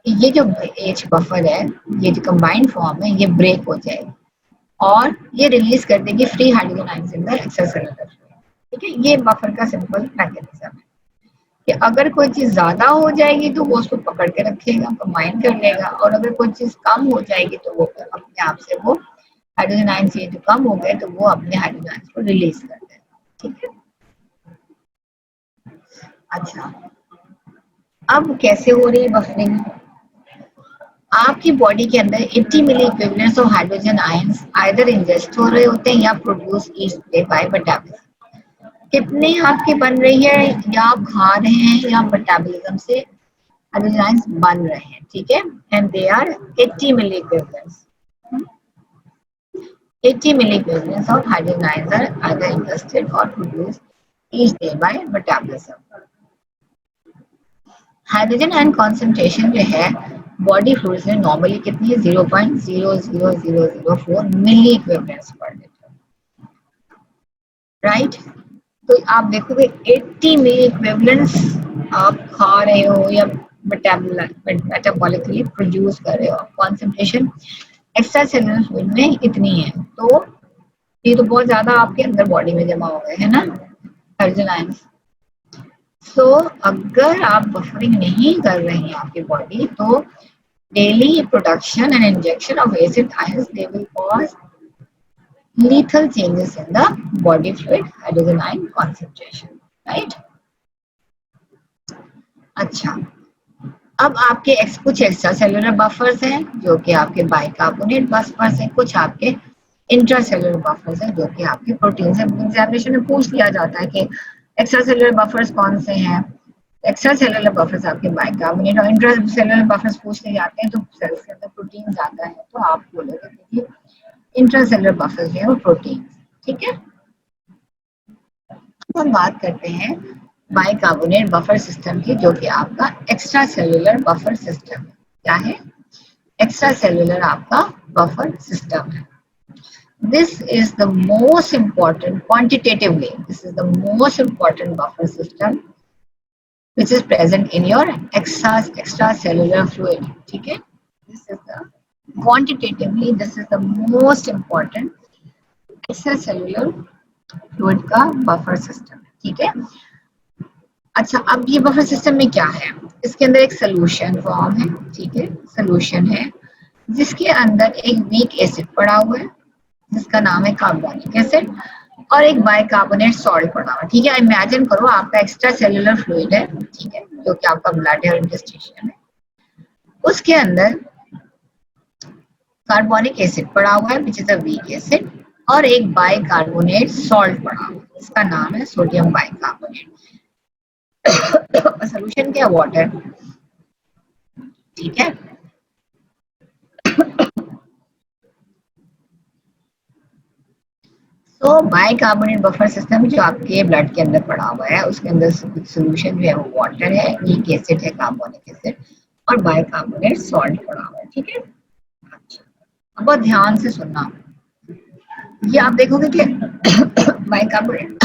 कि ये जो एच बफर है, ये जो कंबाइंड फॉर्म है, ये ब्रेक हो जाएगी और ये रिलीज कर देगी free hydrogen ions in the extra cellular, ठीक है। ये बफर का सिंपल मैकेनिज्म है कि अगर कोई चीज ज्यादा हो जाएगी तो वो उसको पकड़ के रखेगा, कंबाइन कर लेगा, और अगर कोई चीज कम हो जाएगी तो वो अपने आप से वो हाइड्रोजन आयंस ये जो कम हो गए तो वो अपने हाइड्रोजन आयंस को रिलीज कर देगा, ठीक है। अच्छा, अब कैसे हो रही है बफरिंग? आपकी बॉडी के अंदर 80 मिली equivalents of hydrogen ions either ingest हो रहे होते हैं या produce each day by metabolism. कितने आपके बन रही है, या आप खा रहे हैं या मेटाबॉलिज्म से हाइड्रोजन आयंस बन रहे हैं, ठीक है, and they are 80 milli equivalents. 80 milli equivalents of hydrogen ions are either ingested or produced each day by metabolism. Hydrogen ion concentration जो है बॉडी फ्लूइड्स में नॉर्मली कितनी है, 0.00004 मिली इक्विवेलेंट्स पर लीटर, राइट। तो आप देखोगे 80 मिली इक्विवेलेंट्स आप खा रहे हो या मेटाबॉलिकली प्रोड्यूस कर रहे हो, कॉन्सेंट्रेशन एक्स्ट्रा सेलुलर फ्लूइड में इतनी है, तो ये तो बहुत ज्यादा आपके अंदर बॉडी में जमा हो गए है ना हाइड्रोजन आयंस। सो अगर आप बफरिंग नहीं कर रहे हैं आपकी बॉडी, तो daily production and injection of acid ions they will cause lethal changes in the body fluid hydrogen ion concentration, right? अच्छा, अब आपके कुछ एक्स्ट्रा सेलुलर बफर्स हैं जो कि आपके बाइकार्बोनेट बफर्स हैं, कुछ आपके इंट्रासेलुलर बफर्स हैं जो कि आपके प्रोटीन से। एग्जामिनेशन में पूछ लिया जाता है कि एक्स्ट्रा सेलुलर बफर्स कौन से हैं। एक्स्ट्रा सेलुलर बफर्स आपके बाइकार्बोनेट और इंट्रासेलुलर बफर्स पूछ लिए जाते हैं, तो सेल्स के अंदर प्रोटीन ज्यादा है तो आप बोलोगे कि इंट्रासेलुलर बफर्स है वो प्रोटीन, ठीक है। हम बात करते हैं बाइकार्बोनेट बफर सिस्टम की, जो कि आपका एक्स्ट्रा सेलुलर बफर सिस्टम है। क्या है? एक्स्ट्रा सेलुलर आपका बफर सिस्टम है। This is the most important quantitatively. This is the most important buffer system which is present in your extracellular fluid. ठीक है? This is the quantitatively this is the most important extracellular fluid का buffer system. ठीक है? अच्छा, अब ये बफर सिस्टम में क्या है? इसके अंदर एक सोल्यूशन फॉर्म है, ठीक है, सोल्यूशन है जिसके अंदर एक वीक एसिड पड़ा हुआ है जिसका नाम है कार्बोनिक एसिड, और एक बाइकार्बोनेट सॉल्ट पड़ा हुआ है, ठीक है। इमेजिन करो आपका एक्स्ट्रा सेलुलर फ्लूइड है, ठीक है, जो कि आपका ब्लड है और इंटेस्टिन है, उसके अंदर कार्बोनिक एसिड पड़ा हुआ है which is a weak acid, और एक बाइकार्बोनेट सॉल्ट पड़ा हुआ है जिसका नाम है सोडियम बाइकार्बोनेट। सोल्यूशन क्या? वाटर, ठीक है। तो बाइकार्बोनेट बफर सिस्टम जो आपके ब्लड के अंदर पड़ा हुआ है उसके अंदर सोल्यूशन जो है वो वाटर है, वीक एसिड है, कार्बोनिक एसिड, और बाइकार्बोनेट सॉल्ट पड़ा हुआ है, ठीक है। अच्छा, अब बहुत ध्यान से सुनना, ये आप देखोगे कि बाइकार्बोनेट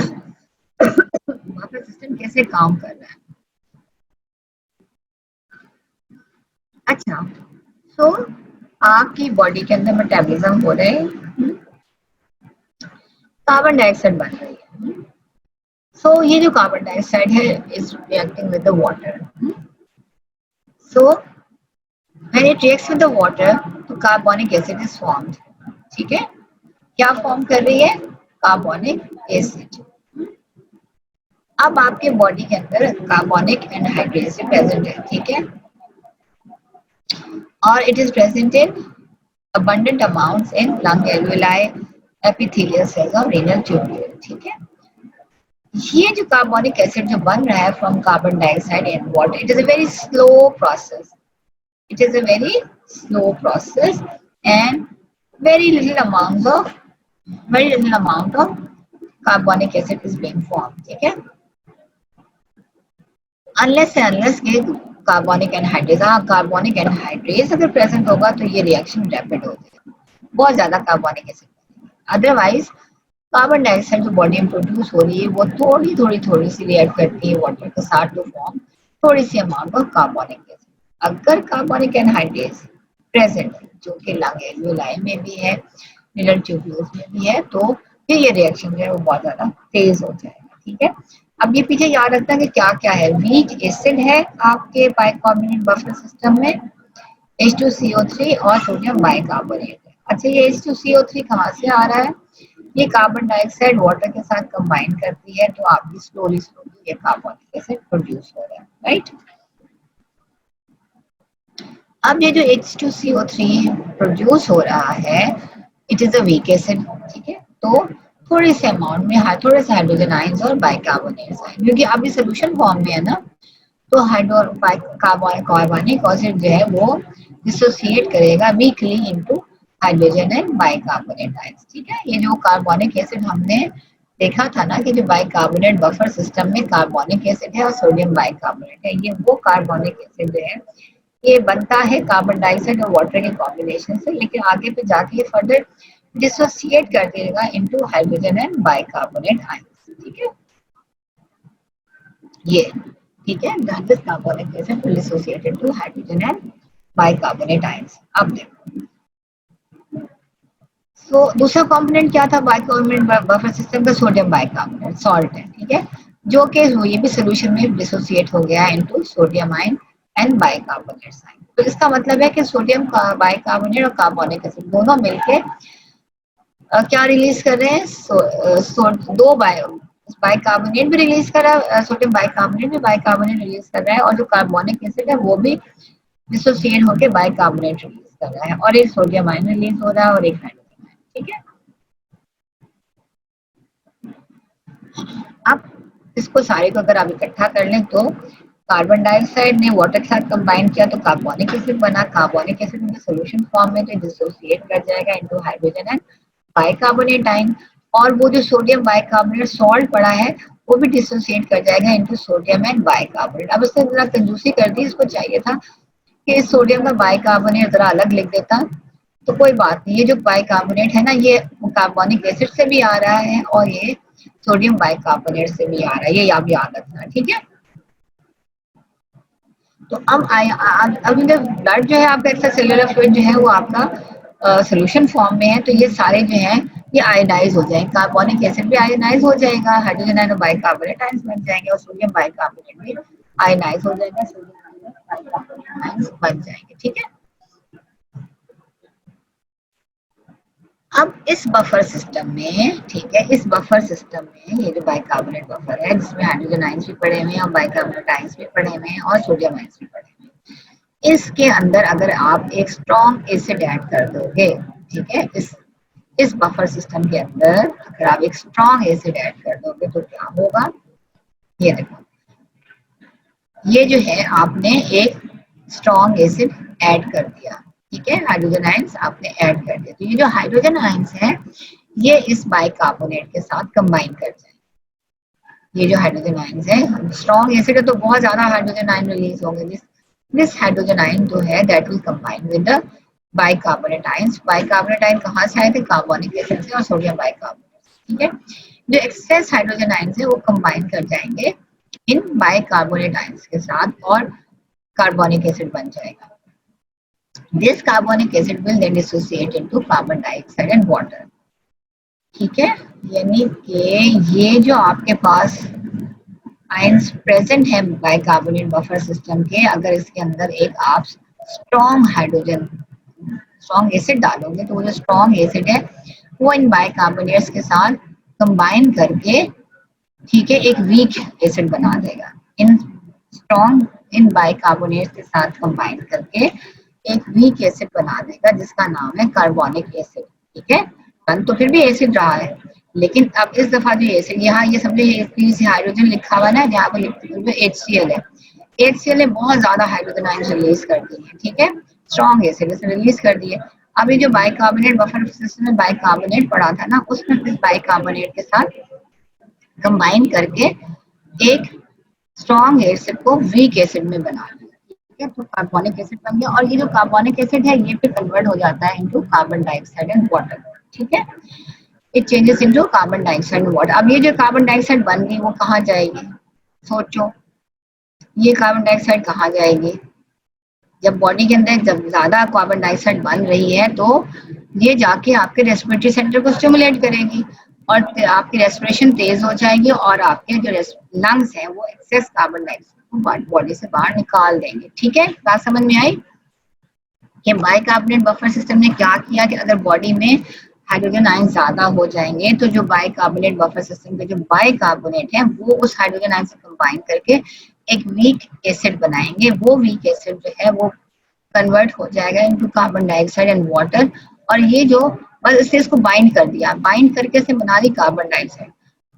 बफर सिस्टम कैसे काम कर रहा है। अच्छा, तो आपकी बॉडी के अंदर मेटाबॉलिज्म हो रहे हैं, कार्बन डाइऑक्साइड बन रही है। सो ये जो कार्बन डाइऑक्साइड है is reacting with the water. So when it reacts with the water तो कार्बोनिक एसिड इज फॉर्म्ड, ठीक है। क्या फॉर्म कर रही है? Carbonic acid. अब आपके बॉडी के अंदर कार्बोनिक एनहाइड्रेट प्रेजेंट है, ठीक है, और it is present in abundant amounts in lung alveoli, epithelial cells और renal tubule, ठीक है। ये जो कार्बोनिक एसिड जो बन रहा है from carbon dioxide and water, it is a very slow process, it is a very slow process and very little amount of carbonic acid is being formed, ठीक है। अनलेस के कार्बोनिक एनहाइड्रेज, हाँ कार्बोनिक एनहाइड्रेज अगर प्रेजेंट होगा तो ये रिएक्शन रैपिड हो जाएगी, बहुत ज्यादा carbonic acid. Otherwise carbon dioxide जो बॉडी में प्रोड्यूस हो रही है वो थोड़ी सी रिएक्ट करती है वाटर के साथ टू फॉर्म थोड़ी सी अमाउंट ऑफ कार्बोनिक एसिड। अगर कार्बोनिक एनहाइड्रेज प्रेजेंट है जो कि लाइन में भी है, मिलर ट्यूब्यूल्स में भी है, तो फिर ये रिएक्शन जो है वो बहुत ज्यादा तेज हो जाएगा। ठीक है, अब ये पीछे याद रखना कि क्या क्या है। वीक एसिड है आपके बाइकार्बोनेट बफर सिस्टम में, H2CO3 और सोडियम बाइकार्बोनेट है। अच्छा, ये H2CO3 कहाँ से आ रहा है? ये कार्बन डाइऑक्साइड वाटर के साथ कंबाइन करती है तो आपकी स्लोली ये कार्बोनिक एसिड प्रोड्यूस हो रहा है, राइट। अब ये जो H2CO3 प्रोड्यूस हो रहा है, it is a weak acid. ठीक है, तो थोड़ी से अमाउंट में थोड़े से हाइड्रोजन आयंस और बाइकार्बोनेट्स आए, क्योंकि अभी सोल्यूशन फॉर्म में है ना, तो कार्बोनिक एसिड जो है वो डिसोसिएट करेगा weekly into hydrogen and bicarbonate ions. ठीक है, ये जो कार्बोनिक एसिड हमने देखा था ना कि जो बाइकार्बोनेट बफर सिस्टम में कार्बोनिक एसिड है और सोडियम बाइकार्बोनेट है, ये वो कार्बोनिक एसिड जो है ये बनता है कार्बन डाइऑक्साइड और वाटर के कॉम्बिनेशन से, लेकिन आगे पे जाके ये फर्दर डिसोसिएट कर देगा into hydrogen and bicarbonate ions. ठीक है, ये ठीक है, this carbonic acid will associated to hydrogen and bicarbonate ions। अब देखो, सो दूसरा कंपोनेंट क्या था बाइकार्बोनेट बफर सिस्टम का? सोडियम बाइकार्बोनेट सॉल्ट है। ठीक है, जो कि ये भी सोल्यूशन में डिसोसिएट हो गया into sodium ion and bicarbonate ion. तो इसका मतलब है कि सोडियम का बाइकार्बोनेट और कार्बोनिक एसिड दोनों मिलके क्या रिलीज कर रहे हैं? दो बाइकार्बोनेट भी रिलीज कर रहा है, सोडियम बाइकार्बोनेट भी बाइकार्बोनेट रिलीज कर रहा है, और जो कार्बोनिक एसिड है वो भी डिसोसिएट होकर बाइकार्बोनेट रिलीज कर रहा है, और एक सोडियम आयन रिलीज हो रहा है और एक हाइड्रोजन आयन। ठीक है, अब इसको सारे को अगर आप इकट्ठा कर लें तो कार्बन डाइऑक्साइड ने वाटर के साथ कंबाइन किया तो कार्बोनिक एसिड बना, कार्बोनिक एसिड में सोल्यूशन फॉर्म में तो डिसोसिएट कर जाएगा into hydrogen and bicarbonate ion, और वो जो सोडियम बाइकार्बोनेट सॉल्ट पड़ा है वो भी डिसोसिएट कर जाएगा इनटू सोडियम एंड बाइकार्बोनेट। अब इसने जरा कंजूसी कर दी, इसको चाहिए था कि इस सोडियम का बाइकार्बोनेट जरा अलग लिख देता, तो कोई बात नहीं, ये जो बाइकार्बोनेट है ना ये कार्बोनिक एसिड से भी आ रहा है और ये सोडियम बाइकार्बोनेट से भी आ रहा है, ये आप याद रखना। ठीक है, तो अब जब ब्लड जो है आपका एक्स्ट्रा सेलुलर फ्लूइड जो है वो आपका सोल्यूशन फॉर्म में है, तो ये सारे जो है ये आयोनाइज हो जाएंगे, कार्बोनिक एसिड भी आयोनाइज हो जाएगा, हाइड्रोजन आयन और बाइकार्बोनेट आयंस बन जाएंगे, और सोडियम बाइकार्बोनेट भी आयोनाइज हो जाएगा, सोडियम बाइकार्बोनेट आयंस बन जाएंगे। ठीक है, अब इस बफर सिस्टम में, ठीक है, इस बफर सिस्टम में ये जो बाइकार्बोनेट बफर है जिसमें हाइड्रोजन आयंस भी पड़े हुए हैं और बाइकार्बोनेट आयंस भी पड़े हुए हैं और सोडियम आयंस भी पड़े हुए हैं, इसके अंदर अगर आप एक स्ट्रॉन्ग एसिड ऐड कर दोगे, ठीक है, इस बफर सिस्टम के अंदर अगर आप एक स्ट्रॉन्ग एसिड ऐड कर दोगे तो क्या होगा? ये देखो, ये जो है आपने एक स्ट्रॉन्ग एसिड ऐड कर दिया, ठीक है, हाइड्रोजन आयंस आपने ऐड कर दिया, तो ये जो हाइड्रोजन आयंस है ये इस बाइकार्बोनेट के साथ कंबाइन कर जाए। ये जो हाइड्रोजन आयंस है, स्ट्रॉन्ग एसिड है तो बहुत ज्यादा हाइड्रोजन आयन रिलीज होंगे, दिस हाइड्रोजन आयन जो है that will combine with the bicarbonate ions. Bicarbonate ion कहाँ से आए थे? कार्बोनिक एसिड से और सोडियम बाइकार्बोनेट। ठीक है, जो एक्सेस हाइड्रोजन आयंस है वो कंबाइन कर जाएंगे इन बाइकार्बोनेट आयंस के साथ और कार्बोनिक एसिड बन जाएगा। This carbonic acid will then dissociate into carbon dioxide and water। ठीक है, यानी कि ये जो आपके पास आयंस प्रेजेंट है बाइकार्बोनेट बफर सिस्टम के, अगर इसके अंदर एक आप स्ट्रॉन्ग हाइड्रोजन स्ट्रॉन्ग एसिड डालोगे तो वो जो स्ट्रॉन्ग एसिड है वो इन बाइकार्बोनेट्स के साथ कंबाइन करके, ठीक है, एक वीक एसिड बना देगा। इन स्ट्रॉन्ग इन बाइकार्बोनेट के साथ कंबाइन करके एक वीक एसिड बना देगा जिसका नाम है कार्बोनिक एसिड। ठीक है, बन तो फिर भी एसिड रहा है, लेकिन अब इस दफा जो एसिड यहाँ ये समझे हाइड्रोजन लिखा हुआ ना, जहाँ पर HCl है, HCl ने बहुत ज्यादा हाइड्रोजन आयन रिलीज कर दी है। ठीक है, स्ट्रॉन्ग एसिड रिलीज कर दिए। अब ये जो बाइकार्बोनेट बफर सिस्टम में बाइकार्बोनेट पड़ा था ना, उसमें इस बाइकार्बोनेट के साथ कंबाइन करके एक स्ट्रॉन्ग एसिड को वीक एसिड में बना दिया, ठीक है। तो कार्बोनिक एसिड बन गया, और ये जो कार्बोनिक एसिड है ये फिर कन्वर्ट हो जाता है into carbon dioxide and water, ठीक है। It changes into carbon dioxide and water. अब ये जो कार्बन डाइऑक्साइड बन गई वो कहाँ जाएगी, सोचो, ये कार्बन डाइऑक्साइड कहाँ जाएगी? जब बॉडी के अंदर जब ज्यादा कार्बन डाइऑक्साइड बन रही है तो ये जाके आपके रेस्पिरेटरी सेंटर को स्टिमुलेट करेगी, और आपकी रेस्पिरेशन तेज हो जाएगी, और आपके जो लंग्स हैं वो एक्सेस कार्बन डाइऑक्साइड को बॉडी से बाहर निकाल देंगे, ठीक है। बात समझ में आई कि बाइकार्बोनेट बफर सिस्टम ने क्या किया कि अगर बॉडी में हाइड्रोजन आयन ज्यादा हो जाएंगे तो जो बाइकार्बोनेट बफर सिस्टम के जो बाइकार्बोनेट है वो उस हाइड्रोजन आयन से कंबाइन करके एक वीक एसिड बनाएंगे। वो वीक एसिड जो है वो कन्वर्ट हो जाएगा into carbon dioxide and water, और ये जो बस इससे इसको बाइंड कर दिया, बाइंड करके से बना दी कार्बन डाइऑक्साइड।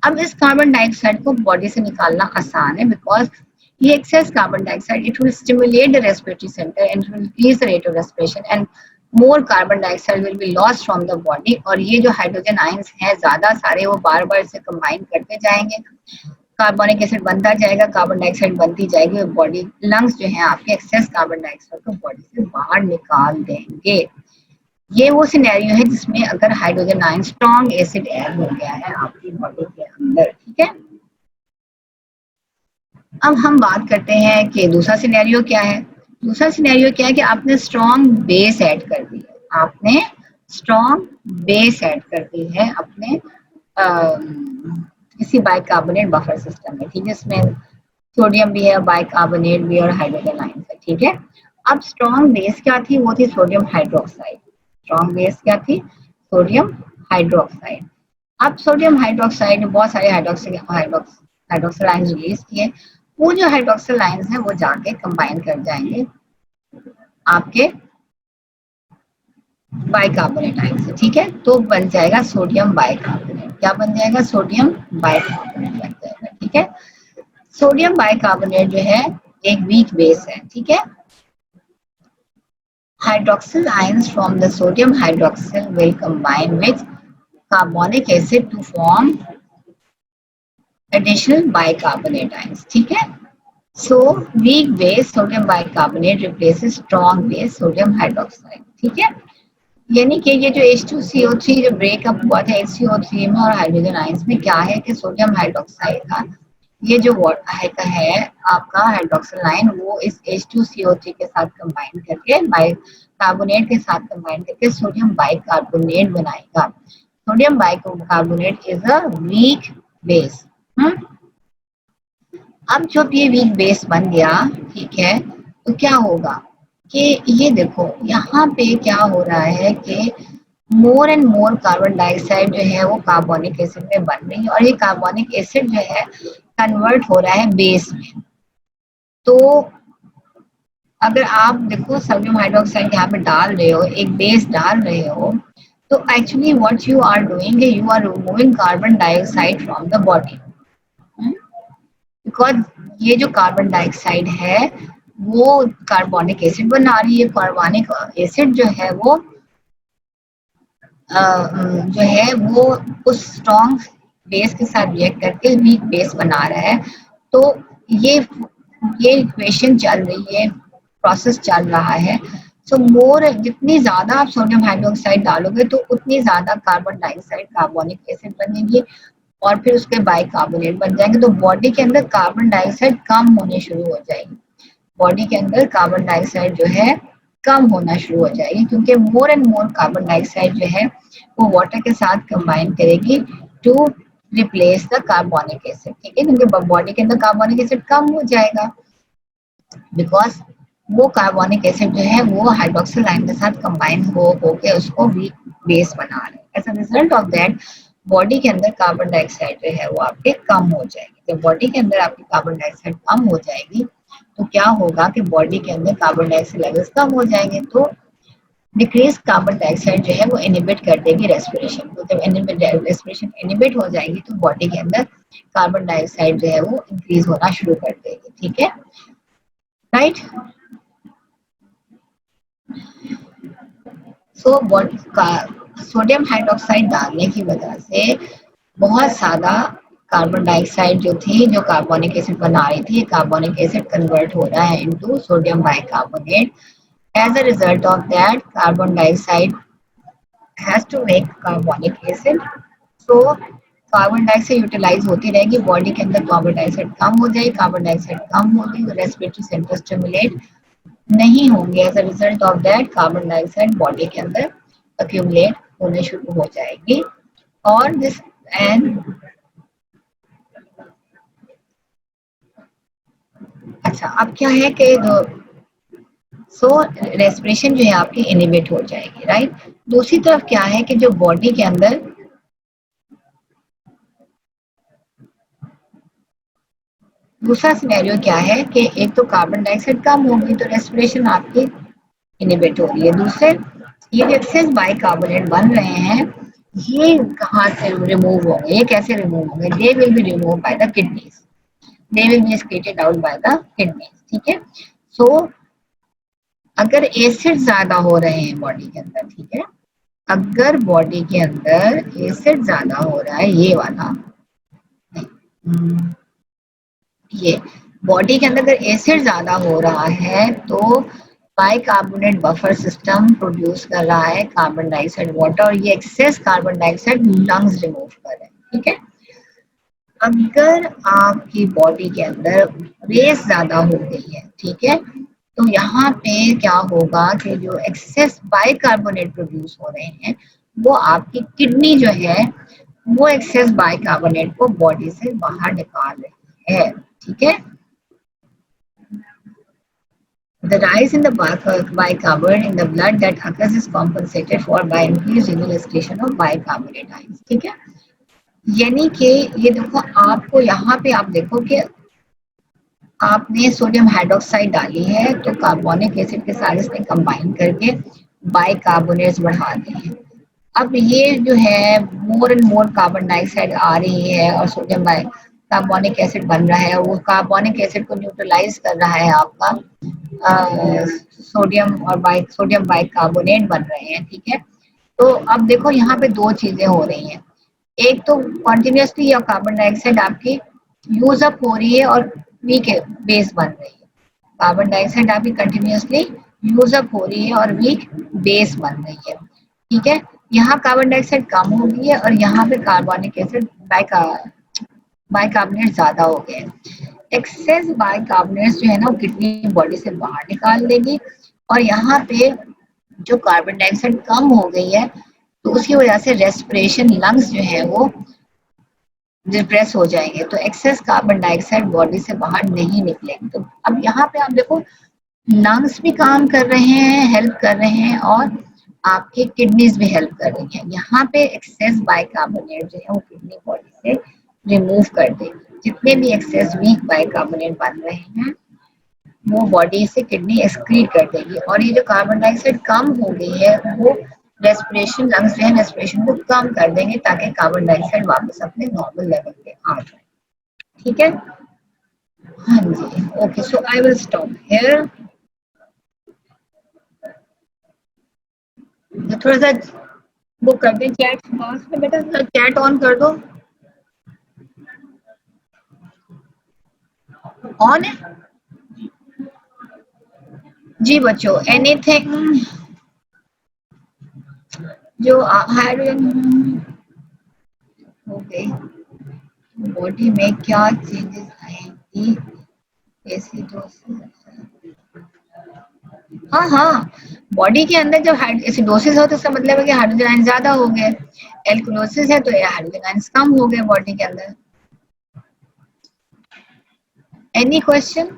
अब इस कार्बन डाइऑक्साइड को बॉडी से निकालना आसान है, बिकॉज ये excess carbon dioxide, it will stimulate the respiratory center and it will increase the rate of respiration and more carbon dioxide will be lost from the body। और ये जो हाइड्रोजन आयंस हैं ज्यादा सारे वो बार बार से कंबाइन करते जाएंगे, कार्बोनिक एसिड बनता जाएगा, कार्बन डाइऑक्साइड बनती जाएगी, और बॉडी लंग्स जो है आपके एक्सेस कार्बन डाइऑक्साइड को बॉडी से बाहर निकाल देंगे। ये वो सिनेरियो है जिसमें अगर hydrogen ion strong acid add हो गया है आपकी बॉडी के अंदर, ठीक है। अब हम बात करते हैं कि दूसरा सिनेरियो क्या है। दूसरा सिनेरियो क्या है कि आपने स्ट्रॉन्ग बेस ऐड कर दी है, आपने स्ट्रॉन्ग बेस ऐड कर दी है अपने किसी बाइकार्बोनेट बफर सिस्टम में, ठीक है। इसमें सोडियम भी है, बाइकार्बोनेट भी, और हाइड्रोजन आयन है, ठीक है। अब स्ट्रॉन्ग बेस क्या थी, वो थी सोडियम हाइड्रोक्साइड। स्ट्रॉन्ग बेस क्या थी, सोडियम हाइड्रोक्साइड। अब सोडियम हाइड्रोक्साइड ने बहुत सारे हाइड्रोक्सिल आयंस रिलीज किए, वो जो हाइड्रोक्सिल आयंस है वो जाके कंबाइन कर जाएंगे आपके बाइकार्बोनेट आयन से, ठीक है। तो बन जाएगा सोडियम बाइकार्बोनेट। क्या बन जाएगा, सोडियम बाइकार्बोनेट बन जाएगा, ठीक है। सोडियम बाइकार्बोनेट जो है एक वीक बेस है, ठीक है। Hydroxyl ions from the sodium hydroxyl will combine with carbonic acid to form additional bicarbonate ions, ठीक है। So weak base sodium bicarbonate replaces strong base sodium hydroxide, ठीक है। यानी कि ये जो H2CO3 जो ब्रेकअप हुआ था HCO3 में और हाइड्रोजन आयंस में, क्या है कि सोडियम हाइड्रोक्साइड का ये जो वाटर है आपका हाइड्रोक्सिल आयन वो इस H2CO3 के साथ कंबाइन करके बाइकार्बोनेट के साथ कंबाइन करके सोडियम बाइकार्बोनेट बनाएगा। Sodium bicarbonate is a weak base. अब जब ये वीक बेस बन गया, ठीक है, तो क्या होगा कि ये देखो यहाँ पे क्या हो रहा है कि मोर एंड मोर कार्बन डाइऑक्साइड जो है वो कार्बोनिक एसिड में बन रही है, और ये कार्बोनिक एसिड जो है कन्वर्ट हो रहा है बेस में। तो अगर आप देखो सोडियम हाइड्रोक्साइड यहाँ पे डाल रहे हो, एक बेस डाल रहे हो, तो actually what you are doing, you are removing carbon dioxide from the body, because ये जो कार्बन डाइऑक्साइड है वो कार्बोनिक एसिड बना रही है। कार्बोनिक एसिड जो है वो उस स्ट्रॉन्ग बेस के साथ रिएक्ट करके वीक बेस बना रहा है। तो ये इक्वेशन चल रही है, प्रोसेस चल रहा है। सो मोर जितनी ज्यादा आप सोडियम हाइड्रोक्साइड डालोगे तो उतनी ज्यादा कार्बन डाइऑक्साइड कार्बोनिक एसिड बनेगी, और फिर उसके बाइकार्बोनेट बन जाएंगे। तो बॉडी के अंदर कार्बन डाइऑक्साइड कम होने शुरू हो जाएगी, बॉडी के अंदर कार्बन डाइऑक्साइड जो है कम होना शुरू हो जाएगी, क्योंकि more and more carbon dioxide जो है वो वाटर के साथ कंबाइन करेगी to replace the carbonic acid, ठीक है। क्योंकि बॉडी के अंदर कार्बोनिक एसिड कम हो जाएगा, बिकॉज वो कार्बोनिक एसिड जो है वो हाइड्रोक्सिल आयन के साथ कंबाइन होके उसको वीक बेस बना रहे हैं। As a result of that body के अंदर कार्बन डाइऑक्साइड जो है वो आपके कम हो जाएगी। जब बॉडी के अंदर आपकी कार्बन डाइऑक्साइड कम हो जाएगी तो क्या होगा कि बॉडी के अंदर कार्बन डाइऑक्साइड लेवल्स कम हो जाएंगे, तो डिक्रीज कार्बन डाइऑक्साइड जो है वो इनिबिट कर देगी रेस्पिरेशन को। जब रेस्पिरेशन इनिबिट हो जाएगी तो बॉडी के अंदर कार्बन डाइऑक्साइड जो है वो इंक्रीज होना शुरू कर देगी, ठीक है, राइट। सो सोडियम हाइड्रोक्साइड डालने की वजह से बहुत ज्यादा कार्बन डाइऑक्साइड जो थी, जो कार्बोनिक एसिड बना रही थी, कार्बोनिक एसिड कन्वर्ट हो रहा है into sodium bicarbonate. As a result of that carbon dioxide has to make carbonic acid. So carbon dioxide utilize होती रहेगी, बॉडी के अंदर कार्बन डाइऑक्साइड कम हो जाएगी, कार्बन डाइऑक्साइड कम होगी तो रेस्पिरेटरी सेंटर स्टिमुलेट नहीं होंगे. As a result of that carbon dioxide body के अंदर अक्यूमुलेट होने शुरू हो जाएगी. और दिस एंड अच्छा, अब क्या है कि सो रेस्पिरेशन जो है आपकी इनिबिट हो जाएगी, राइट. दूसरी तरफ क्या है कि जो बॉडी के अंदर दूसरा सिनेरियो क्या है कि एक तो कार्बन डाइऑक्साइड कम होगी तो रेस्पिरेशन आपकी इनिबिट हो रही है. दूसरे ये जो एक्सेस बाइकार्बोनेट बन रहे हैं ये कहाँ से रिमूव होंगे, ये कैसे रिमूव होंगे? They will be remove by the kidneys, they will be excreted out by the kidneys. ठीक है. सो अगर एसिड ज्यादा हो रहे हैं बॉडी के अंदर, ठीक है, अगर बॉडी के अंदर एसिड ज्यादा हो रहा है, ये वाला ये बॉडी के अंदर अगर एसिड ज्यादा हो रहा है तो बाइकार्बोनेट बफर सिस्टम प्रोड्यूस कर रहा है कार्बन डाइऑक्साइड वाटर, और ये excess carbon dioxide lungs remove कर रहे हैं. ठीक है. अगर आपकी बॉडी के अंदर रेस ज्यादा हो गई है, ठीक है, तो यहाँ पे क्या होगा कि जो एक्सेस बाइकार्बोनेट प्रोड्यूस हो रहे हैं वो आपकी किडनी जो है वो एक्सेस बाइकार्बोनेट को बॉडी से बाहर निकाल रही है. ठीक है. The rise in the bicarbonate in the blood that occurs is compensated for by increased renal excretion of bicarbonate ions. ठीक है. यानी कि ये देखो, आपको यहाँ पे आप देखो कि आपने सोडियम हाइड्रोक्साइड डाली है तो कार्बोनिक एसिड के साथ इसने कंबाइन करके बाइकार्बोनेट्स बढ़ा दिए हैं. अब ये जो है more and more carbon dioxide आ रही है और सोडियम बाई कार्बोनिक एसिड बन रहा है, वो कार्बोनिक एसिड को न्यूट्रलाइज कर रहा है आपका सोडियम और सोडियम बाइकार्बोनेट बन रहे हैं. ठीक है. तो अब देखो यहाँ पे दो चीजें हो रही हैं. एक तो कंटिन्यूसली या कार्बन डाइऑक्साइड आपकी यूज अप हो रही है और वीक बेस बन रही है. कार्बन डाइऑक्साइड आपकी कंटिन्यूसली यूज अप हो रही है और वीक बेस बन रही है. ठीक है. यहाँ कार्बन डाइऑक्साइड कम हो गई है और यहाँ पे कार्बोनिक एसिड बाइकार्बोनेट ज्यादा हो गए हैं. एक्सेस बाइकार्बोनेट्स जो है ना वो किडनी बॉडी से बाहर निकाल देगी और यहाँ पे जो कार्बन डाइऑक्साइड कम हो गई है तो उसकी वजह से रेस्पिरेशन लंग्स जो है वो डिप्रेस हो जाएंगे, तो एक्सेस कार्बन डाइऑक्साइड बॉडी से बाहर नहीं निकलेंगे. तो अब यहाँ पे आप देखो लंग्स भी काम कर रहे हैं, हेल्प कर रहे हैं, और आपके किडनीज भी हेल्प कर रही हैं. यहाँ पे एक्सेस बाइकार्बोनेट जो है वो किडनी बॉडी से रिमूव कर देगी. जितने भी एक्सेस वीक बाइकार्बोनेट बन रहे हैं वो बॉडी से किडनी एक्सक्रीट कर देगी, और ये जो कार्बन डाइऑक्साइड कम हो गई है वो रेस्पिरेशन लंग्स जो है रेस्पिरेशन को कम कर देंगे ताकि कार्बन डाइऑक्साइड वापस अपने नॉर्मल लेवल पे आ जाए. ठीक है. हाँ जी. Okay, so I will stop here. थोड़ा सा वो कर दें चैट पास में, बेटा चैट ऑन कर दो. ऑन है जी बच्चों. एनीथिंग जो हाइड्रोजन ओके बॉडी में क्या चेंजेस आएंगी एसिडोसिस? हाँ हाँ, बॉडी के अंदर जब एसिडोसिस हो तो इसका मतलब है कि हाइड्रोजन आयन ज्यादा हो गए. एल्कलोसिस है तो ये हाइड्रोजन आयन कम हो गए बॉडी के अंदर. Any question?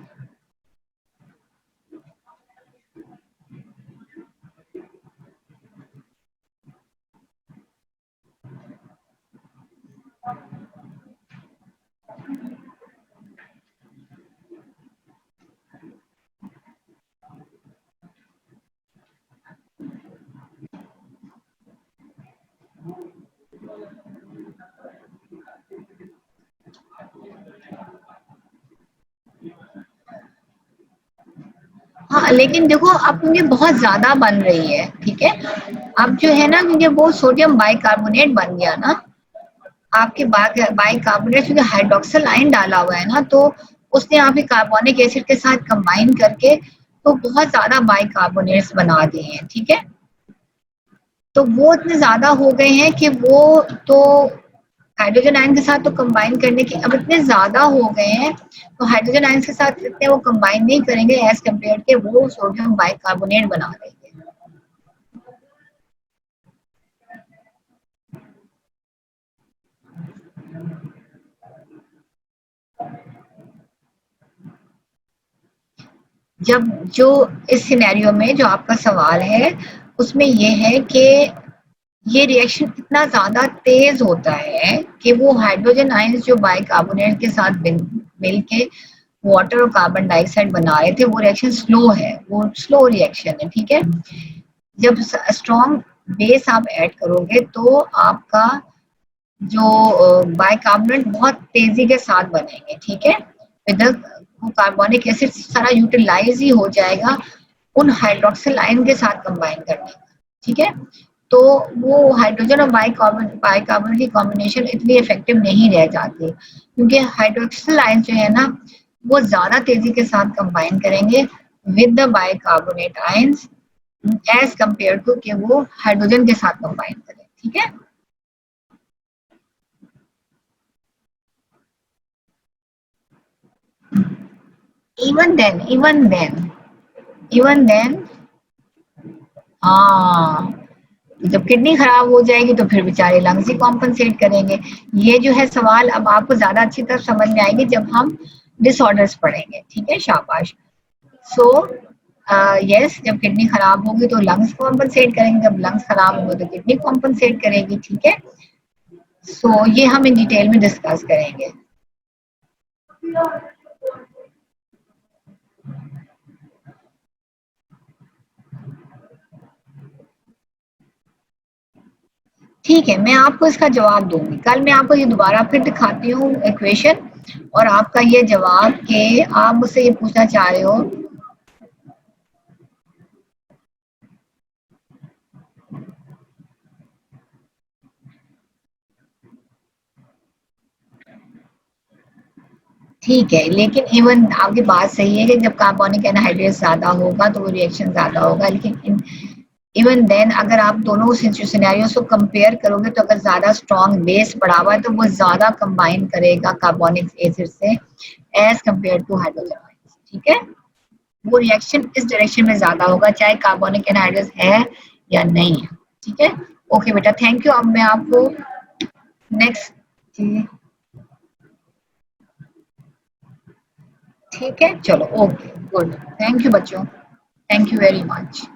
हाँ लेकिन देखो अब क्योंकि बहुत ज्यादा बन रही है, ठीक है, अब जो है ना क्योंकि वो सोडियम बाइकार्बोनेट बन गया ना, आपके बाइकार्बोनेट क्योंकि हाइड्रोक्सिल आयन डाला हुआ है ना, तो उसने यहाँ पे कार्बोनिक एसिड के साथ कंबाइन करके तो बहुत ज्यादा बाइकार्बोनेट्स बना दिए हैं, ठीक है। तो वो इतने ज्यादा हो गए हैं कि वो तो हाइड्रोजन आयन के साथ तो कंबाइन करने के अब इतने ज्यादा हो गए हैं, तो हाइड्रोजन आयन के साथ इतने वो कंबाइन नहीं करेंगे एज कम्पेयर के वो सोडियम बाइकार्बोनेट बना देंगे। जब जो इस सिनेरियो में जो आपका सवाल है उसमें ये है कि ये रिएक्शन इतना ज्यादा तेज होता है कि वो हाइड्रोजन आयंस जो बाइकार्बोनेट के साथ मिल के वाटर और कार्बन डाइऑक्साइड बना रहे थे, वो रिएक्शन स्लो है, वो स्लो रिएक्शन है, ठीक है। जब स्ट्रॉन्ग बेस आप ऐड करोगे तो आपका जो बाइकार्बोनेट बहुत तेजी के साथ बनेंगे, ठीक है। विद कार्बोनिक एसिड सारा यूटिलाइज ही हो जाएगा उन हाइड्रोक्सिल आयन के साथ कंबाइन करने का, ठीक है। तो वो हाइड्रोजन और बाइकार्बोनेट की कॉम्बिनेशन इतनी इफेक्टिव नहीं रह जाती क्योंकि हाइड्रोक्सिल आयन जो है ना वो ज्यादा तेजी के साथ कंबाइन करेंगे with the bicarbonate ions as compare to कि वो हाइड्रोजन के साथ कंबाइन करें, ठीक है। Even then even then even then हाँ, जब किडनी खराब हो जाएगी तो फिर बेचारे लंग्स ही कॉम्पनसेट करेंगे। ये जो है सवाल अब आपको ज्यादा अच्छी तरह समझ में आएगी जब हम डिसऑर्डर्स पढ़ेंगे, ठीक है, शाबाश। सो यस, जब किडनी खराब होगी तो लंग्स कॉम्पनसेट करेंगे, जब लंग्स खराब होंगे तो किडनी कॉम्पनसेट करेगी, ठीक है। सो ये हम इन डिटेल में डिस्कस करेंगे। ठीक है, मैं आपको इसका जवाब दूंगी कल, मैं आपको ये दोबारा फिर दिखाती हूँ इक्वेशन और आपका ये जवाब के आप मुझसे ये पूछना चाह रहे हो। ठीक है, लेकिन इवन आपकी बात सही है कि जब कार्बोनिक एनहाइड्रेट ज्यादा होगा तो वो रिएक्शन ज्यादा होगा, लेकिन इवन देन अगर आप दोनों सिनेरियोस को कंपेयर करोगे तो अगर ज्यादा स्ट्रॉन्ग बेस पड़ा हुआ है तो वो ज्यादा कंबाइन करेगा कार्बोनिक एसिड से as compare to hydrogen ions, ठीक है। वो रिएक्शन इस डायरेक्शन में ज्यादा होगा चाहे कार्बोनिक एनहाइड्रेट है या नहीं है, ठीक है। ओके बेटा, थैंक यू। अब मैं आपको नेक्स्ट, ठीक है, चलो, ओके, गुड, थैंक यू बच्चों, थैंक यू वेरी मच।